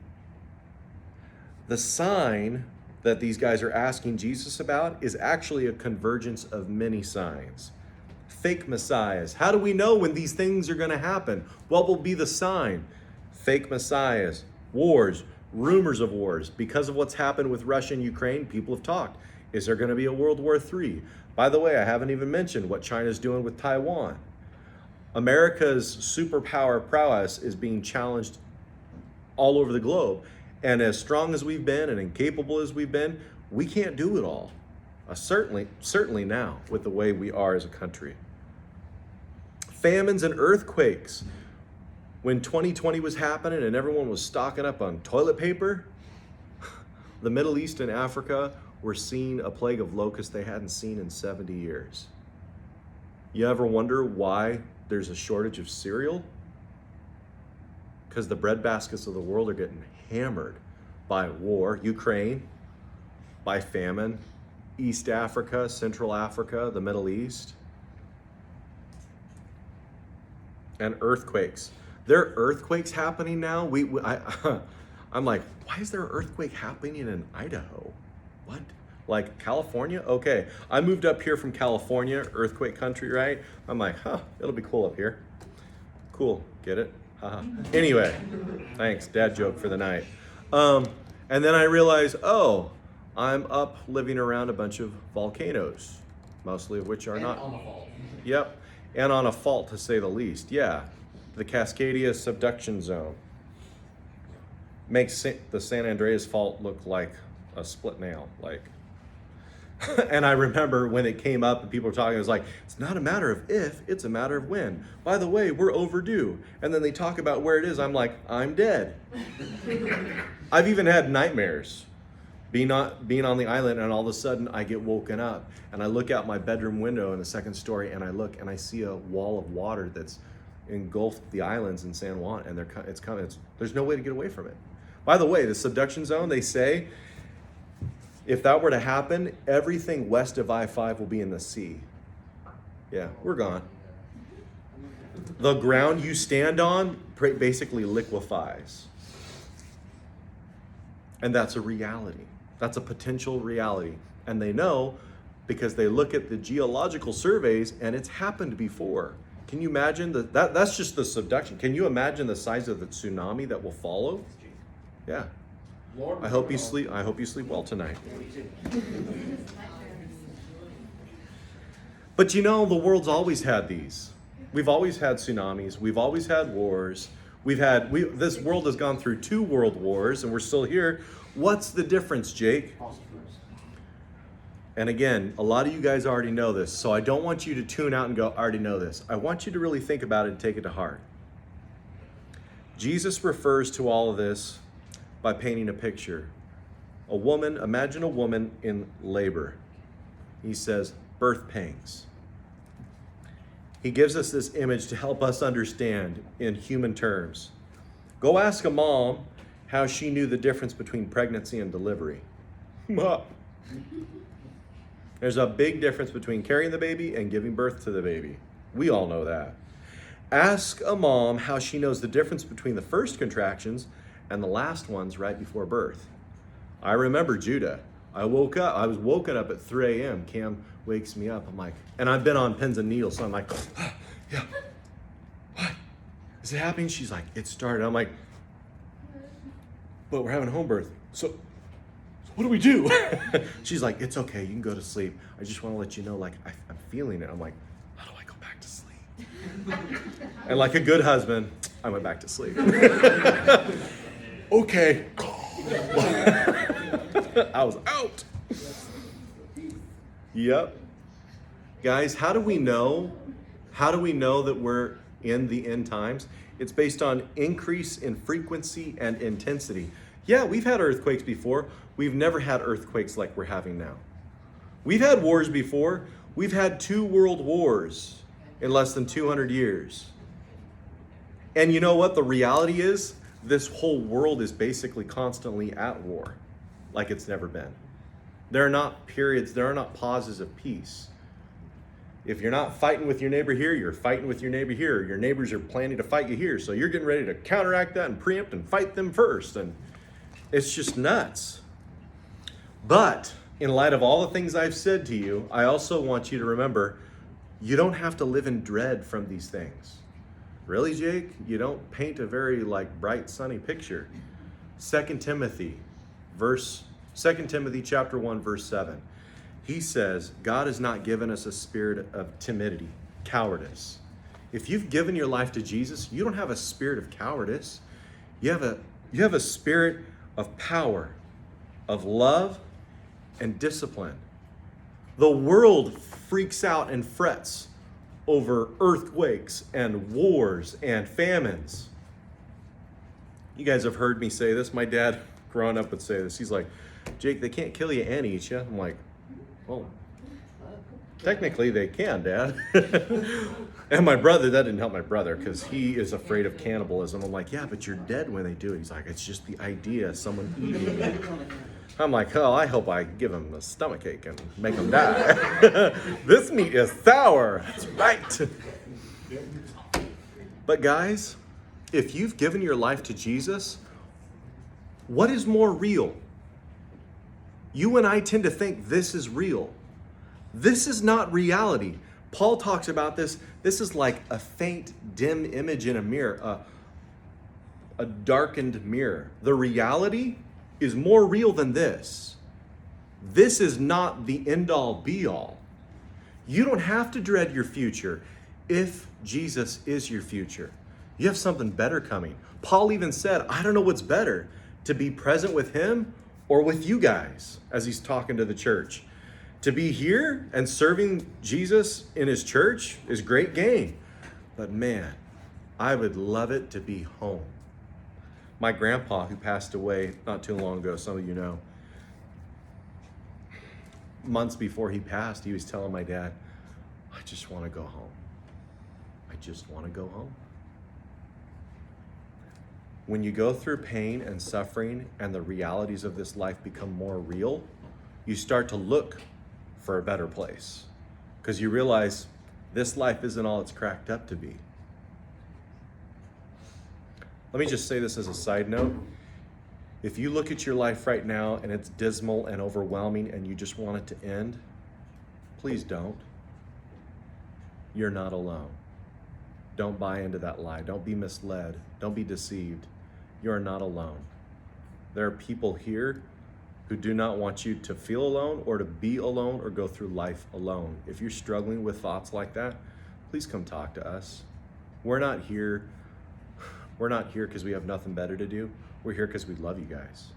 The sign that these guys are asking Jesus about is actually a convergence of many signs. Fake messiahs. How do we know when these things are going to happen? What will be the sign? Fake messiahs, wars, rumors of wars. Because of what's happened with Russia and Ukraine, people have talked. Is there going to be a World War III? By the way, I haven't even mentioned what China's doing with Taiwan. America's superpower prowess is being challenged all over the globe. And as strong as we've been and incapable as we've been, we can't do it all. Certainly now with the way we are as a country. Famines and earthquakes. When 2020 was happening and everyone was stocking up on toilet paper, the Middle East and Africa were seeing a plague of locusts they hadn't seen in 70 years. You ever wonder why there's a shortage of cereal? Because the breadbaskets of the world are getting hammered by war, Ukraine, by famine, East Africa, Central Africa, the Middle East, and earthquakes. There are earthquakes happening now. I'm like, why is there an earthquake happening in Idaho? What? Like California? Okay. I moved up here from California, earthquake country, right? I'm like, it'll be cool up here. Cool. Get it? Anyway, thanks. Dad joke for the night. And then I realized, I'm up living around a bunch of volcanoes, mostly of which are not. On the fall. Yep. and on a fault, to say the least. Yeah, the Cascadia subduction zone makes the San Andreas fault look like a split nail. And I remember when it came up and people were talking, it was like, it's not a matter of if, it's a matter of when. By the way, we're overdue. And then they talk about where it is. I'm like, I'm dead. I've even had nightmares being on the island, and all of a sudden I get woken up and I look out my bedroom window in the second story and I look and I see a wall of water that's engulfed the islands in San Juan, and there's no way to get away from it. By the way, the subduction zone, they say, if that were to happen, everything west of I-5 will be in the sea. Yeah, we're gone. The ground you stand on basically liquefies. And that's a reality. That's a potential reality. And they know because they look at the geological surveys, and it's happened before. Can you imagine that's just the subduction. Can you imagine the size of the tsunami that will follow? Yeah. I hope you sleep well tonight. But you know, the world's always had these. We've always had tsunamis. We've always had wars. This world has gone through 2 world wars, and we're still here. What's the difference, Jake? And again, a lot of you guys already know this, so I don't want you to tune out and go, I already know this. I want you to really think about it and take it to heart. Jesus refers to all of this by painting a picture. Imagine a woman in labor. He says, birth pangs. He gives us this image to help us understand in human terms. Go ask a mom how she knew the difference between pregnancy and delivery. There's a big difference between carrying the baby and giving birth to the baby. We all know that. Ask a mom how she knows the difference between the first contractions and the last ones right before birth. I remember Judah. I was woken up at 3 a.m. Cam wakes me up. I'm like, and I've been on pins and needles, so I'm like, yeah, what? Is it happening? She's like, it started. I'm like, but we're having a home birth. So what do we do? She's like, it's okay. You can go to sleep. I just want to let you know, like, I'm feeling it. I'm like, how do I go back to sleep? And like a good husband, I went back to sleep. Okay. I was out. Yep. Guys, how do we know that we're in the end times? It's based on increase in frequency and intensity. Yeah, we've had earthquakes before. We've never had earthquakes like we're having now. We've had wars before. We've had 2 world wars in less than 200 years. And you know what the reality is? This whole world is basically constantly at war, like it's never been. There are not periods, there are not pauses of peace. If you're not fighting with your neighbor here, you're fighting with your neighbor here. Your neighbors are planning to fight you here, so you're getting ready to counteract that and preempt and fight them first. And it's just nuts. But in light of all the things I've said to you, I also want you to remember, you don't have to live in dread from these things. Really, Jake? You don't paint a very bright, sunny picture. 2 Timothy chapter 1, verse 7. He says, God has not given us a spirit of timidity, cowardice. If you've given your life to Jesus, you don't have a spirit of cowardice. You have a spirit of power, of love, and discipline. The world freaks out and frets over earthquakes and wars and famines. You guys have heard me say this. My dad, growing up, would say this. He's like, Jake, they can't kill you and eat you. I'm like, well, technically they can, Dad. And my brother, that didn't help my brother because he is afraid of cannibalism. I'm like, yeah, but you're dead when they do it. He's like, it's just the idea of someone eating you. I'm like, oh, I hope I give him a stomachache and make him die. This meat is sour. That's right. But guys, if you've given your life to Jesus, what is more real? You and I tend to think this is real. This is not reality. Paul talks about this. This is like a faint, dim image in a mirror, a darkened mirror. The reality is more real than this. This is not the end-all, be-all. You don't have to dread your future. If Jesus is your future, you have something better coming. Paul even said, I don't know what's better, to be present with him or with you guys, as he's talking to the church. To be here and serving Jesus in his church is great gain. But man, I would love it to be home. My grandpa, who passed away not too long ago, some of you know, months before he passed, he was telling my dad, I just want to go home. I just want to go home. When you go through pain and suffering and the realities of this life become more real, you start to look for a better place because you realize this life isn't all it's cracked up to be. Let me just say this as a side note. If you look at your life right now and it's dismal and overwhelming and you just want it to end, please don't. You're not alone. Don't buy into that lie. Don't be misled. Don't be deceived. You are not alone. There are people here who do not want you to feel alone or to be alone or go through life alone. If you're struggling with thoughts like that, please come talk to us. We're not here because we have nothing better to do. We're here because we love you guys.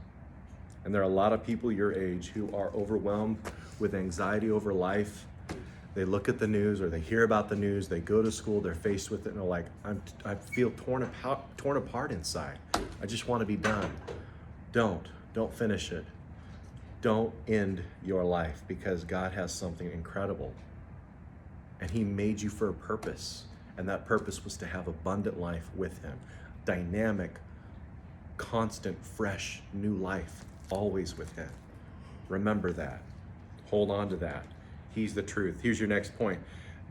And there are a lot of people your age who are overwhelmed with anxiety over life. They look at the news or they hear about the news, they go to school, they're faced with it and they're like, I feel torn apart inside. I just want to be done. Don't finish it. Don't end your life because God has something incredible. And he made you for a purpose. And that purpose was to have abundant life with him. Dynamic, constant, fresh, new life, always with him. Remember that. Hold on to that. He's the truth. Here's your next point.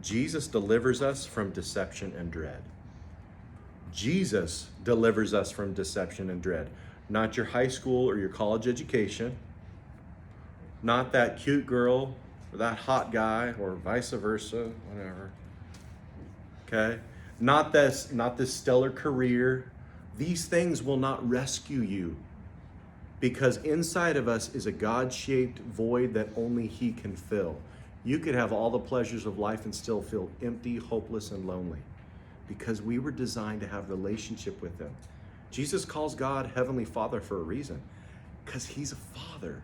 Jesus delivers us from deception and dread. Jesus delivers us from deception and dread. Not your high school or your college education. Not that cute girl or that hot guy or vice versa, whatever. Okay? Not this stellar career. These things will not rescue you because inside of us is a God-shaped void that only he can fill. You could have all the pleasures of life and still feel empty, hopeless, and lonely because we were designed to have a relationship with him. Jesus calls God Heavenly Father for a reason because he's a father.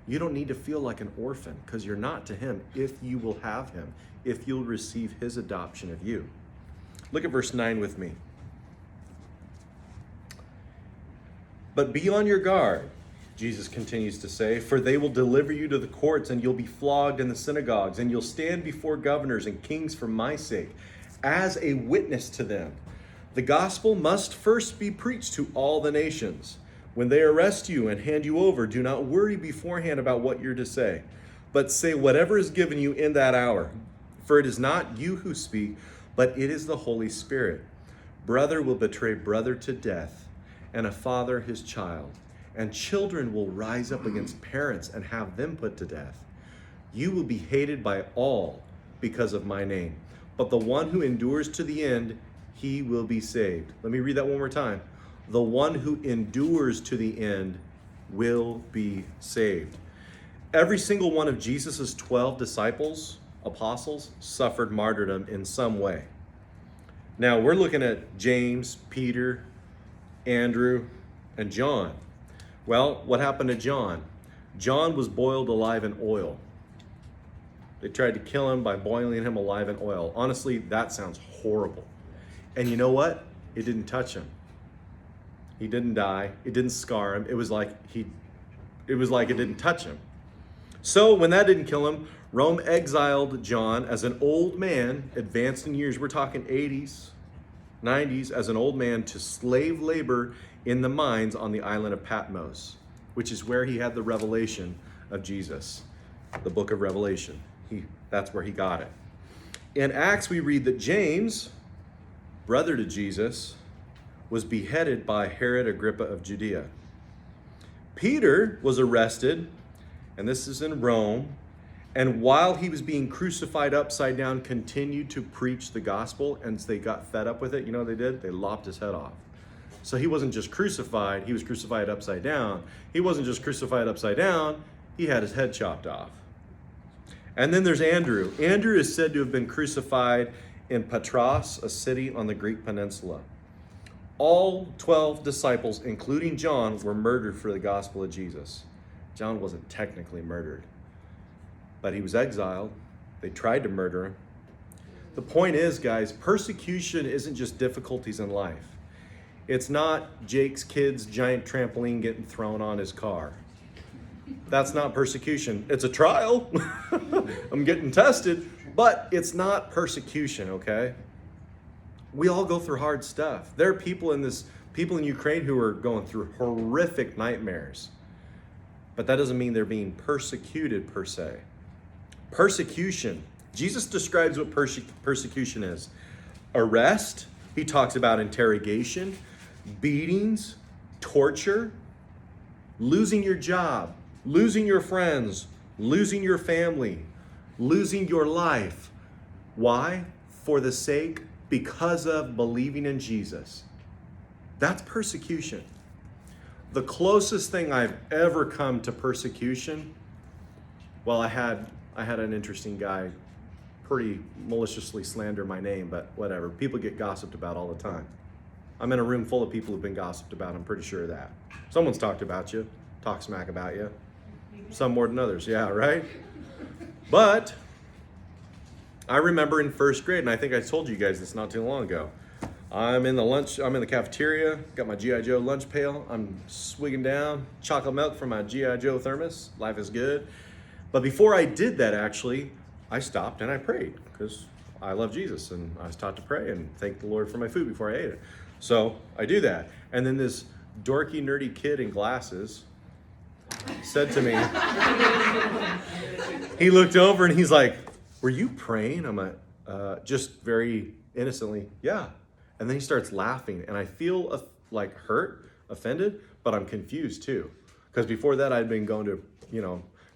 You don't need to feel like an orphan because you're not to him if you will have him, if you'll receive his adoption of you. Look at verse 9 with me. But be on your guard, Jesus continues to say, for they will deliver you to the courts and you'll be flogged in the synagogues and you'll stand before governors and kings for my sake as a witness to them. The gospel must first be preached to all the nations. When they arrest you and hand you over, do not worry beforehand about what you're to say, but say whatever is given you in that hour. For it is not you who speak, but it is the Holy Spirit. Brother will betray brother to death, and a father his child. And children will rise up against parents and have them put to death. You will be hated by all because of my name, but the one who endures to the end, he will be saved. Let me read that one more time. The one who endures to the end will be saved. Every single one of Jesus's 12 disciples, apostles, suffered martyrdom in some way. Now we're looking at James, Peter, Andrew, and John. Well, what happened to John? John was boiled alive in oil. They tried to kill him by boiling him alive in oil. Honestly, that sounds horrible. And you know what? It didn't touch him. He didn't die. It didn't scar him. It was like it didn't touch him. So when that didn't kill him, Rome exiled John as an old man, advanced in years. We're talking 80s, 90s, as an old man to slave labor in the mines on the island of Patmos, which is where he had the revelation of Jesus, the book of Revelation. That's where he got it. In Acts, we read that James, brother to Jesus, was beheaded by Herod Agrippa of Judea. Peter was arrested, and this is in Rome, and while he was being crucified upside down, continued to preach the gospel, and they got fed up with it. You know what they did? They lopped his head off. So he wasn't just crucified, he was crucified upside down. He wasn't just crucified upside down, he had his head chopped off. And then there's Andrew. Andrew is said to have been crucified in Patras, a city on the Greek peninsula. All 12 disciples, including John, were murdered for the gospel of Jesus. John wasn't technically murdered, but he was exiled. They tried to murder him. The point is, guys, persecution isn't just difficulties in life. It's not Jake's kid's giant trampoline getting thrown on his car. That's not persecution. It's a trial. I'm getting tested, but it's not persecution, okay? We all go through hard stuff. There are people in Ukraine who are going through horrific nightmares. But that doesn't mean they're being persecuted per se. Persecution. Jesus describes what persecution is. Arrest. He talks about interrogation, beatings, torture, losing your job, losing your friends, losing your family, losing your life. Why? For the sake, because of believing in Jesus. That's persecution. The closest thing I've ever come to persecution, well, I had an interesting guy pretty maliciously slander my name, but whatever. People get gossiped about all the time. I'm in a room full of people who've been gossiped about. I'm pretty sure of that. Someone's talked about you, talked smack about you. Some more than others, yeah, right? But I remember in first grade, and I think I told you guys this not too long ago. I'm in the cafeteria, got my G.I. Joe lunch pail. I'm swigging down chocolate milk from my G.I. Joe thermos. Life is good. But before I did that, actually, I stopped and I prayed because I love Jesus and I was taught to pray and thank the Lord for my food before I ate it. So I do that. And then this dorky, nerdy kid in glasses said to me, he looked over and he's like, "Were you praying?" I'm like, just very innocently, "Yeah." And then he starts laughing and I feel like hurt, offended, but I'm confused too. Because before that I'd been going to,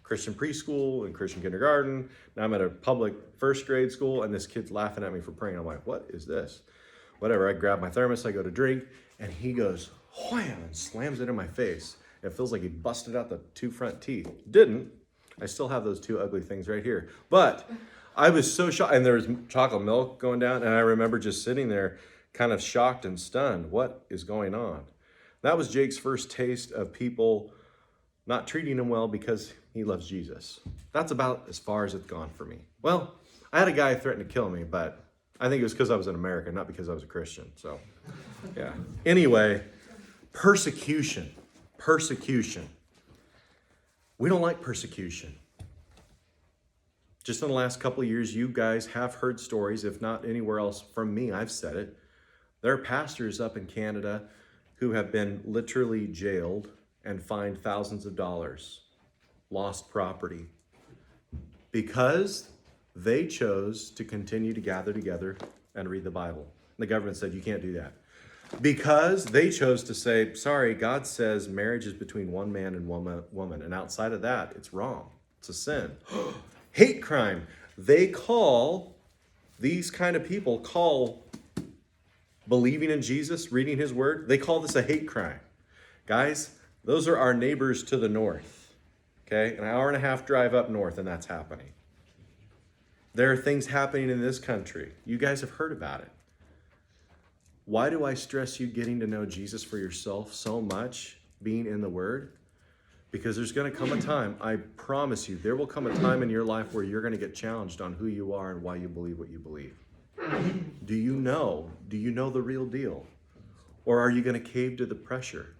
Christian preschool and Christian kindergarten. Now I'm at a public first grade school and this kid's laughing at me for praying. I'm like, what is this? Whatever, I grab my thermos, I go to drink, and he goes, wham, and slams it in my face. It feels like he busted out the 2 front teeth. Didn't. I still have those 2 ugly things right here. But I was so shocked, and there was chocolate milk going down, and I remember just sitting there kind of shocked and stunned. What is going on? That was Jake's first taste of people not treating him well because he loves Jesus. That's about as far as it's gone for me. Well, I had a guy threaten to kill me, but I think it was because I was an American, not because I was a Christian. So, yeah. Anyway, persecution. Persecution. We don't like persecution. Just in the last couple of years, you guys have heard stories, if not anywhere else from me, I've said it. There are pastors up in Canada who have been literally jailed and fined thousands of dollars, lost property, because they chose to continue to gather together and read the Bible. The government said, you can't do that. Because they chose to say, sorry, God says marriage is between one man and one woman, and outside of that, it's wrong. It's a sin. Hate crime. These kind of people call believing in Jesus, reading his word, they call this a hate crime. Guys, those are our neighbors to the north, okay? An hour and a half drive up north, and that's happening. There are things happening in this country. You guys have heard about it. Why do I stress you getting to know Jesus for yourself so much, being in the Word? Because there's going to come a time, I promise you, there will come a time in your life where you're going to get challenged on who you are and why you believe what you believe. Do you know the real deal? Or are you going to cave to the pressure?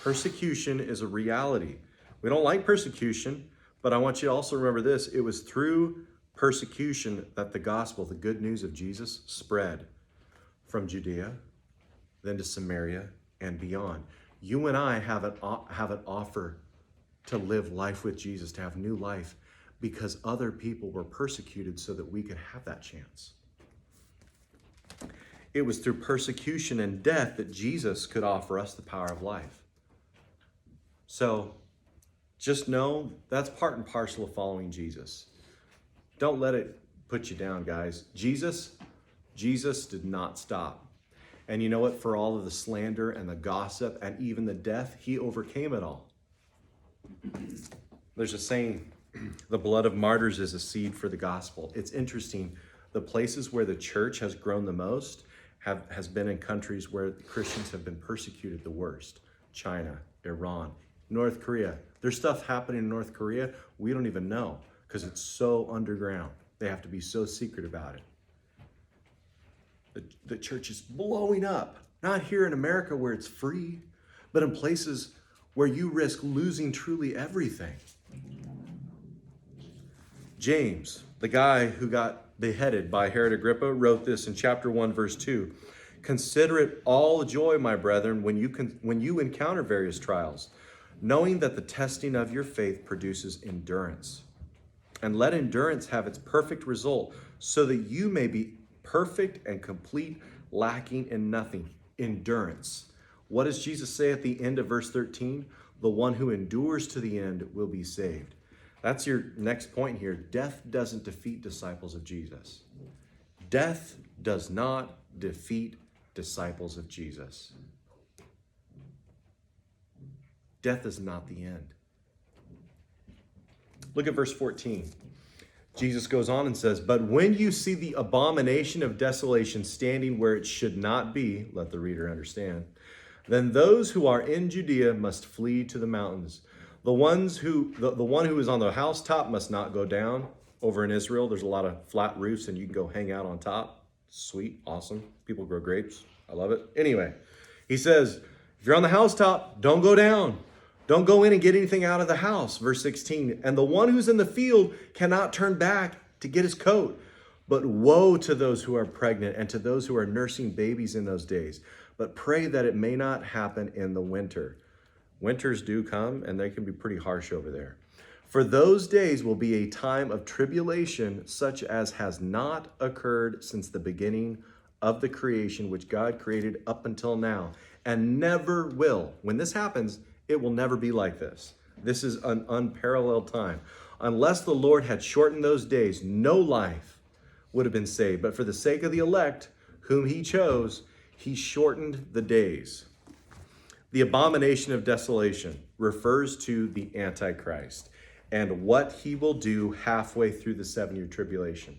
Persecution is a reality. We don't like persecution, but I want you to also remember this. It was through persecution that the gospel, the good news of Jesus, spread from Judea, then to Samaria and beyond. You and I have an offer to live life with Jesus, to have new life, because other people were persecuted so that we could have that chance. It was through persecution and death that Jesus could offer us the power of life. So just know that's part and parcel of following Jesus. Don't let it put you down, guys. Jesus did not stop. And you know what? For all of the slander and the gossip and even the death, he overcame it all. There's a saying, the blood of martyrs is a seed for the gospel. It's interesting. The places where the church has grown the most has been in countries where Christians have been persecuted the worst. China, Iran, North Korea. There's stuff happening in North Korea we don't even know because it's so underground. They have to be so secret about it. The church is blowing up, not here in America where it's free, but in places where you risk losing truly everything. James, the guy who got beheaded by Herod Agrippa, wrote this in chapter 1, verse 2. Consider it all joy, my brethren, when you encounter various trials, knowing that the testing of your faith produces endurance. And let endurance have its perfect result, so that you may be perfect and complete, lacking in nothing. Endurance. What does Jesus say at the end of verse 13? The one who endures to the end will be saved. That's your next point here. Death doesn't defeat disciples of Jesus. Death does not defeat disciples of Jesus. Death is not the end. Look at verse 14. Jesus goes on and says, but when you see the abomination of desolation standing where it should not be, let the reader understand, then those who are in Judea must flee to the mountains. The one who is on the housetop must not go down. Over in Israel, there's a lot of flat roofs and you can go hang out on top. Sweet, awesome. People grow grapes. I love it. Anyway, he says, if you're on the housetop, don't go down. Don't go in and get anything out of the house. Verse 16, and the one who's in the field cannot turn back to get his coat. But woe to those who are pregnant and to those who are nursing babies in those days. But pray that it may not happen in the winter. Winters do come and they can be pretty harsh over there. For those days will be a time of tribulation such as has not occurred since the beginning of the creation which God created up until now, and never will. When this happens, it will never be like this. This is an unparalleled time. Unless the Lord had shortened those days, no life would have been saved. But for the sake of the elect, whom he chose, he shortened the days. The abomination of desolation refers to the Antichrist and what he will do halfway through the 7-year tribulation.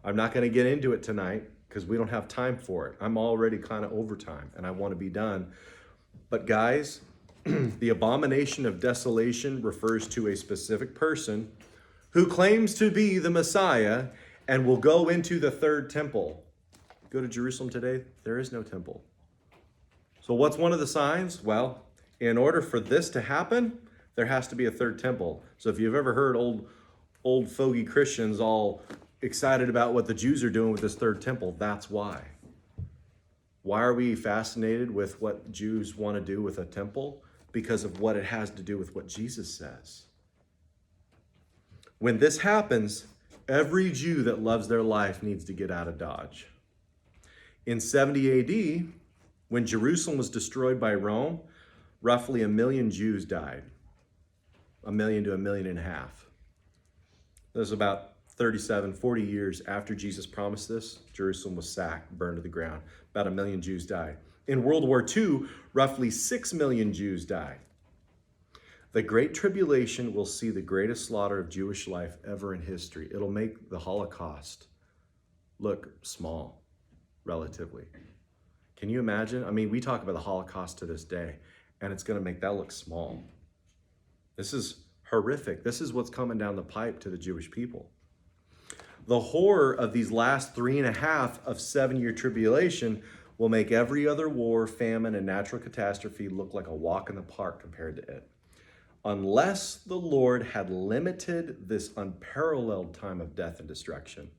I'm not going to get into it tonight because we don't have time for it. I'm already kind of over time and I want to be done. But guys, the abomination of desolation refers to a specific person who claims to be the Messiah and will go into the third temple. Go to Jerusalem today, there is no temple. So what's one of the signs? Well, in order for this to happen, there has to be a third temple. So if you've ever heard old fogey Christians all excited about what the Jews are doing with this third temple, that's why. Why are we fascinated with what Jews want to do with a temple? Because of what it has to do with what Jesus says. When this happens, every Jew that loves their life needs to get out of Dodge. In 70 AD, when Jerusalem was destroyed by Rome, roughly 1 million Jews died. 1 million to 1.5 million. That was about 40 years after Jesus promised this. Jerusalem was sacked, burned to the ground. About 1 million Jews died. In World War II, roughly 6 million Jews died. The Great Tribulation will see the greatest slaughter of Jewish life ever in history. It'll make the Holocaust look small, relatively. Can you imagine? I mean, we talk about the Holocaust to this day, and it's going to make that look small. This is horrific. This is what's coming down the pipe to the Jewish people. The horror of these last 3.5 of 7-year tribulation will make every other war, famine, and natural catastrophe look like a walk in the park compared to it. Unless the Lord had limited this unparalleled time of death and destruction,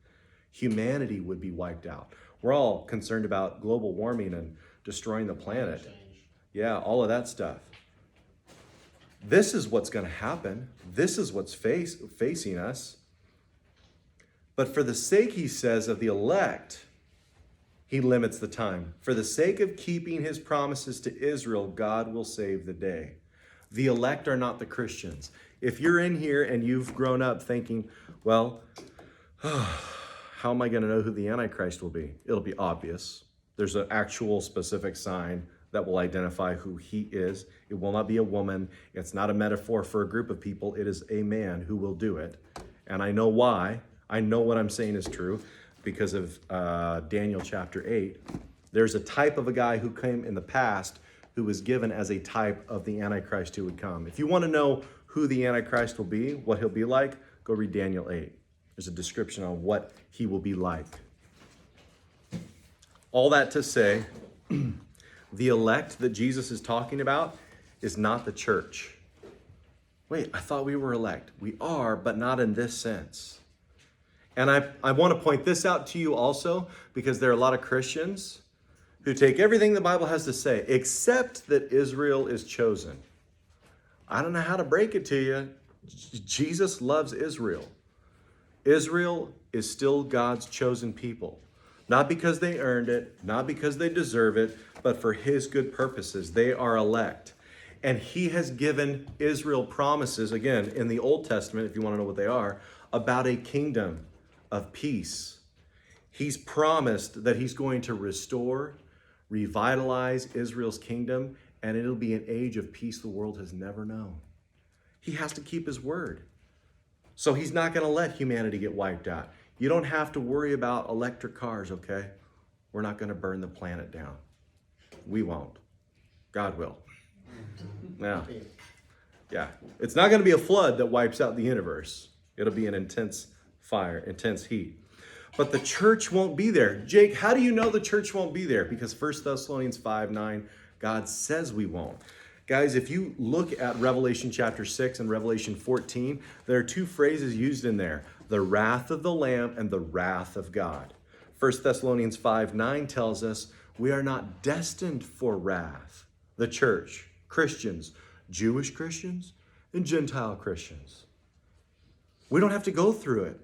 humanity would be wiped out. We're all concerned about global warming and destroying the planet. Yeah, all of that stuff. This is what's going to happen. This is what's facing us. But for the sake, he says, of the elect, he limits the time. For the sake of keeping his promises to Israel, God will save the day. The elect are not the Christians. If you're in here and you've grown up thinking, well, how am I going to know who the Antichrist will be? It'll be obvious. There's an actual specific sign that will identify who he is. It will not be a woman. It's not a metaphor for a group of people. It is a man who will do it. And I know why. I know what I'm saying is true. because of Daniel chapter 8. There's a type of a guy who came in the past who was given as a type of the Antichrist who would come. If you want to know who the Antichrist will be, what he'll be like, go read Daniel 8. There's a description on what he will be like. All that to say, the elect that Jesus is talking about is not the church. Wait, I thought we were elect. We are, but not in this sense. And I want to point this out to you also, because there are a lot of Christians who take everything the Bible has to say, except that Israel is chosen. I don't know how to break it to you. Jesus loves Israel. Israel is still God's chosen people. Not because they earned it, not because they deserve it, but for his good purposes. They are elect. And he has given Israel promises, again, in the Old Testament, if you want to know what they are, about a kingdom of peace. He's promised that he's going to restore, revitalize Israel's kingdom, and it'll be an age of peace the world has never known. He has to keep his word. So he's not going to let humanity get wiped out. You don't have to worry about electric cars, okay? We're not going to burn the planet down. We won't. God will. Now, yeah. It's not going to be a flood that wipes out the universe. It'll be an intense fire, intense heat. But the church won't be there. Jake, how do you know the church won't be there? Because 1 Thessalonians 5:9, God says we won't. Guys, if you look at Revelation chapter 6 and Revelation 14, there are two phrases used in there: the wrath of the Lamb and the wrath of God. 1 Thessalonians 5:9 tells us we are not destined for wrath. The church, Christians, Jewish Christians and Gentile Christians. We don't have to go through it.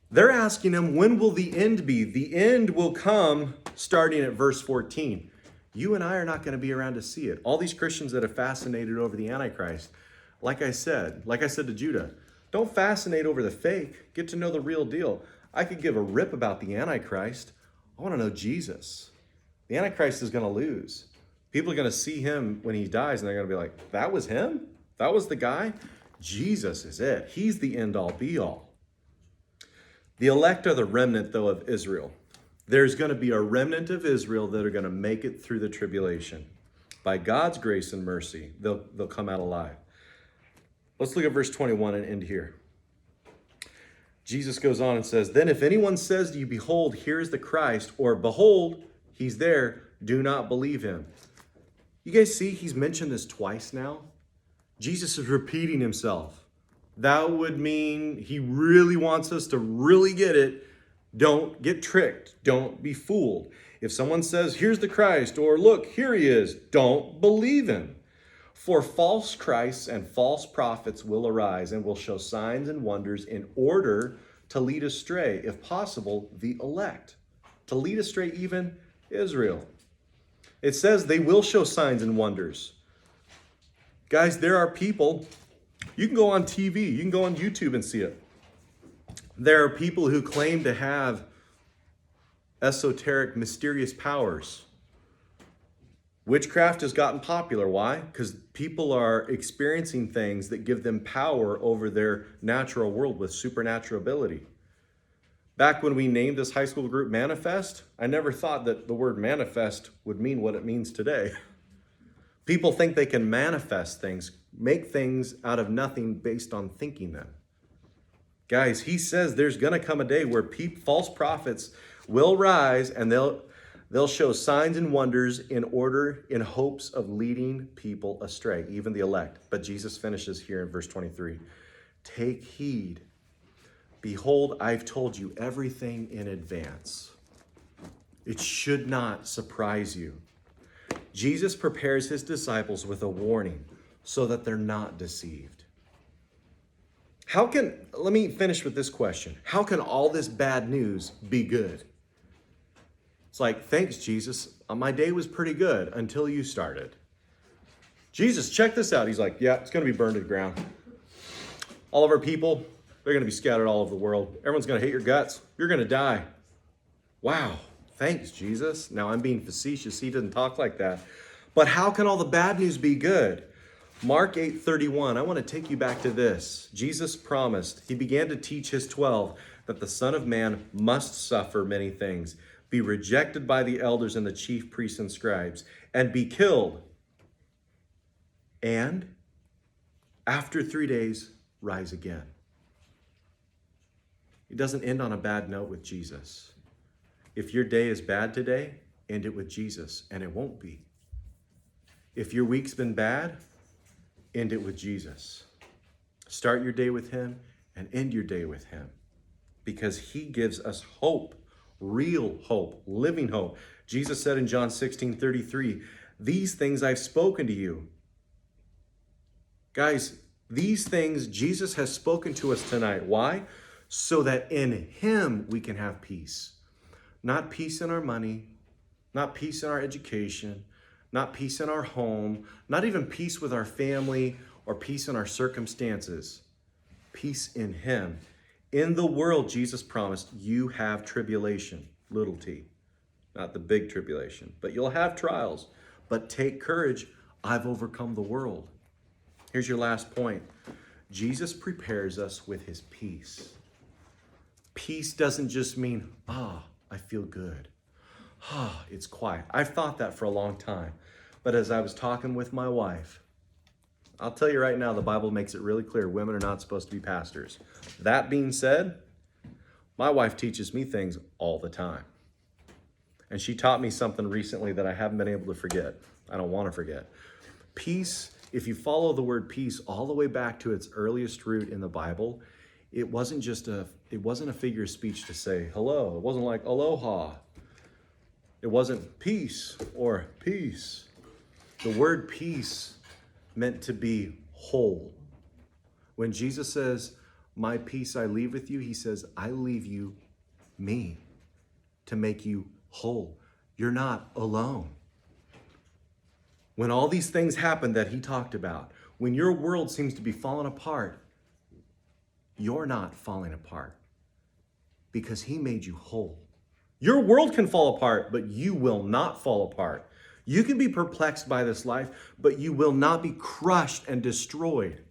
They're asking him, when will the end be? The end will come starting at verse 14. You and I are not going to be around to see it. All these Christians that are fascinated over the Antichrist, like I said to Judah, don't fascinate over the fake. Get to know the real deal. I could give a rip about the Antichrist. I want to know Jesus. The Antichrist is going to lose. People are going to see him when he dies, and they're going to be like, that was him? That was the guy? Jesus is it. He's the end-all, be-all. The elect are the remnant, though, of Israel. There's going to be a remnant of Israel that are going to make it through the tribulation. By God's grace and mercy, they'll come out alive. Let's look at verse 21 and end here. Jesus goes on and says, then if anyone says to you, behold, here is the Christ, or behold, he's there, do not believe him. You guys see he's mentioned this twice now? Jesus is repeating himself. That would mean he really wants us to really get it. Don't get tricked. Don't be fooled. If someone says, here's the Christ, or look, here he is, don't believe him. For false Christs and false prophets will arise and will show signs and wonders in order to lead astray, if possible, the elect. To lead astray even Israel. It says they will show signs and wonders. Guys, there are people, you can go on TV, you can go on YouTube and see it. There are people who claim to have esoteric, mysterious powers. Witchcraft has gotten popular. Why? Because people are experiencing things that give them power over their natural world with supernatural ability. Back when we named this high school group Manifest, I never thought that the word manifest would mean what it means today. People think they can manifest things, make things out of nothing based on thinking them. Guys, he says there's going to come a day where false prophets will rise and they'll show signs and wonders in hopes of leading people astray, even the elect. But Jesus finishes here in verse 23. Take heed. Behold, I've told you everything in advance. It should not surprise you. Jesus prepares his disciples with a warning so that they're not deceived. Let me finish with this question. How can all this bad news be good? It's like, thanks, Jesus. My day was pretty good until you started. Jesus, check this out. He's like, yeah, it's going to be burned to the ground. All of our people, they're going to be scattered all over the world. Everyone's going to hate your guts. You're going to die. Wow. Thanks, Jesus. Now, I'm being facetious. He doesn't talk like that. But how can all the bad news be good? Mark 8:31, I want to take you back to this. Jesus promised, he began to teach his 12, that the Son of Man must suffer many things, be rejected by the elders and the chief priests and scribes, and be killed. And after 3 days, rise again. It doesn't end on a bad note with Jesus. If your day is bad today, end it with Jesus, and it won't be. If your week's been bad, end it with Jesus. Start your day with him and end your day with him, because he gives us hope, real hope, living hope. Jesus said in John 16:33, these things I've spoken to you. Guys, these things Jesus has spoken to us tonight. Why? So that in him we can have peace. Not peace in our money, not peace in our education, not peace in our home, not even peace with our family or peace in our circumstances. Peace in him. In the world, Jesus promised, you have tribulation, little t, not the big tribulation, but you'll have trials. But take courage, I've overcome the world. Here's your last point. Jesus prepares us with his peace. Peace doesn't just mean, I feel good. It's quiet. I've thought that for a long time. But as I was talking with my wife, I'll tell you right now, the Bible makes it really clear women are not supposed to be pastors. That being said, my wife teaches me things all the time. And she taught me something recently that I haven't been able to forget. I don't want to forget. Peace, if you follow the word peace all the way back to its earliest root in the Bible, it wasn't a figure of speech to say hello. It wasn't like aloha. It wasn't peace or peace. The word peace meant to be whole. When Jesus says, my peace I leave with you, he says, I leave you me to make you whole. You're not alone. When all these things happen that he talked about, when your world seems to be falling apart, you're not falling apart because he made you whole. Your world can fall apart, but you will not fall apart. You can be perplexed by this life, but you will not be crushed and destroyed.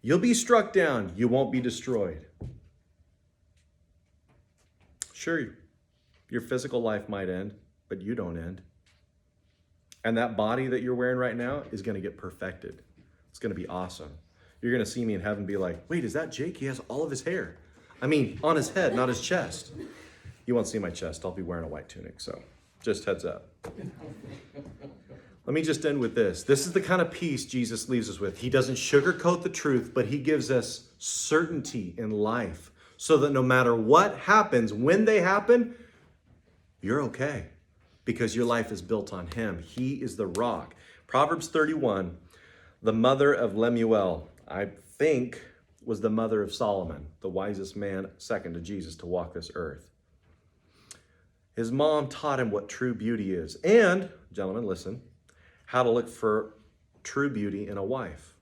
You'll be struck down. You won't be destroyed. Sure, your physical life might end, but you don't end. And that body that you're wearing right now is going to get perfected. It's going to be awesome. You're going to see me in heaven and be like, wait, is that Jake? He has all of his hair. I mean, on his head, not his chest. You won't see my chest. I'll be wearing a white tunic, so just heads up. Let me just end with this. This is the kind of peace Jesus leaves us with. He doesn't sugarcoat the truth, but he gives us certainty in life so that no matter what happens, when they happen, you're okay because your life is built on him. He is the rock. Proverbs 31, the mother of Lemuel, I think was the mother of Solomon, the wisest man second to Jesus to walk this earth. His mom taught him what true beauty is. And, gentlemen, listen, how to look for true beauty in a wife.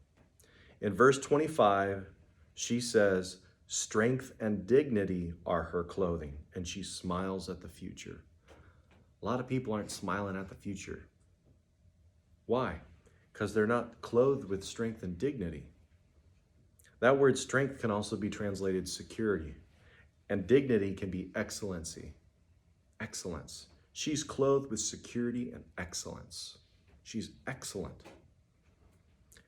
In verse 25, she says, strength and dignity are her clothing, and she smiles at the future. A lot of people aren't smiling at the future. Why? Because they're not clothed with strength and dignity. That word strength can also be translated security, and dignity can be excellency. Excellence. She's clothed with security and excellence. She's excellent.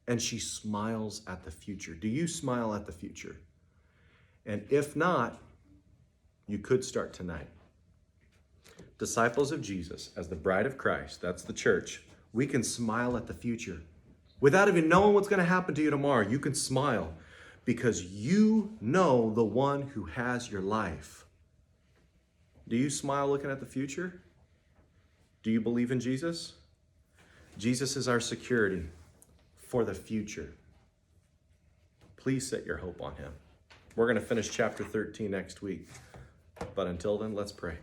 And she smiles at the future. Do you smile at the future? And if not, you could start tonight. Disciples of Jesus, as the bride of Christ, that's the church, we can smile at the future. Without even knowing what's going to happen to you tomorrow, you can smile because you know the one who has your life. Do you smile looking at the future? Do you believe in Jesus? Jesus is our security for the future. Please set your hope on him. We're going to finish chapter 13 next week. But until then, let's pray.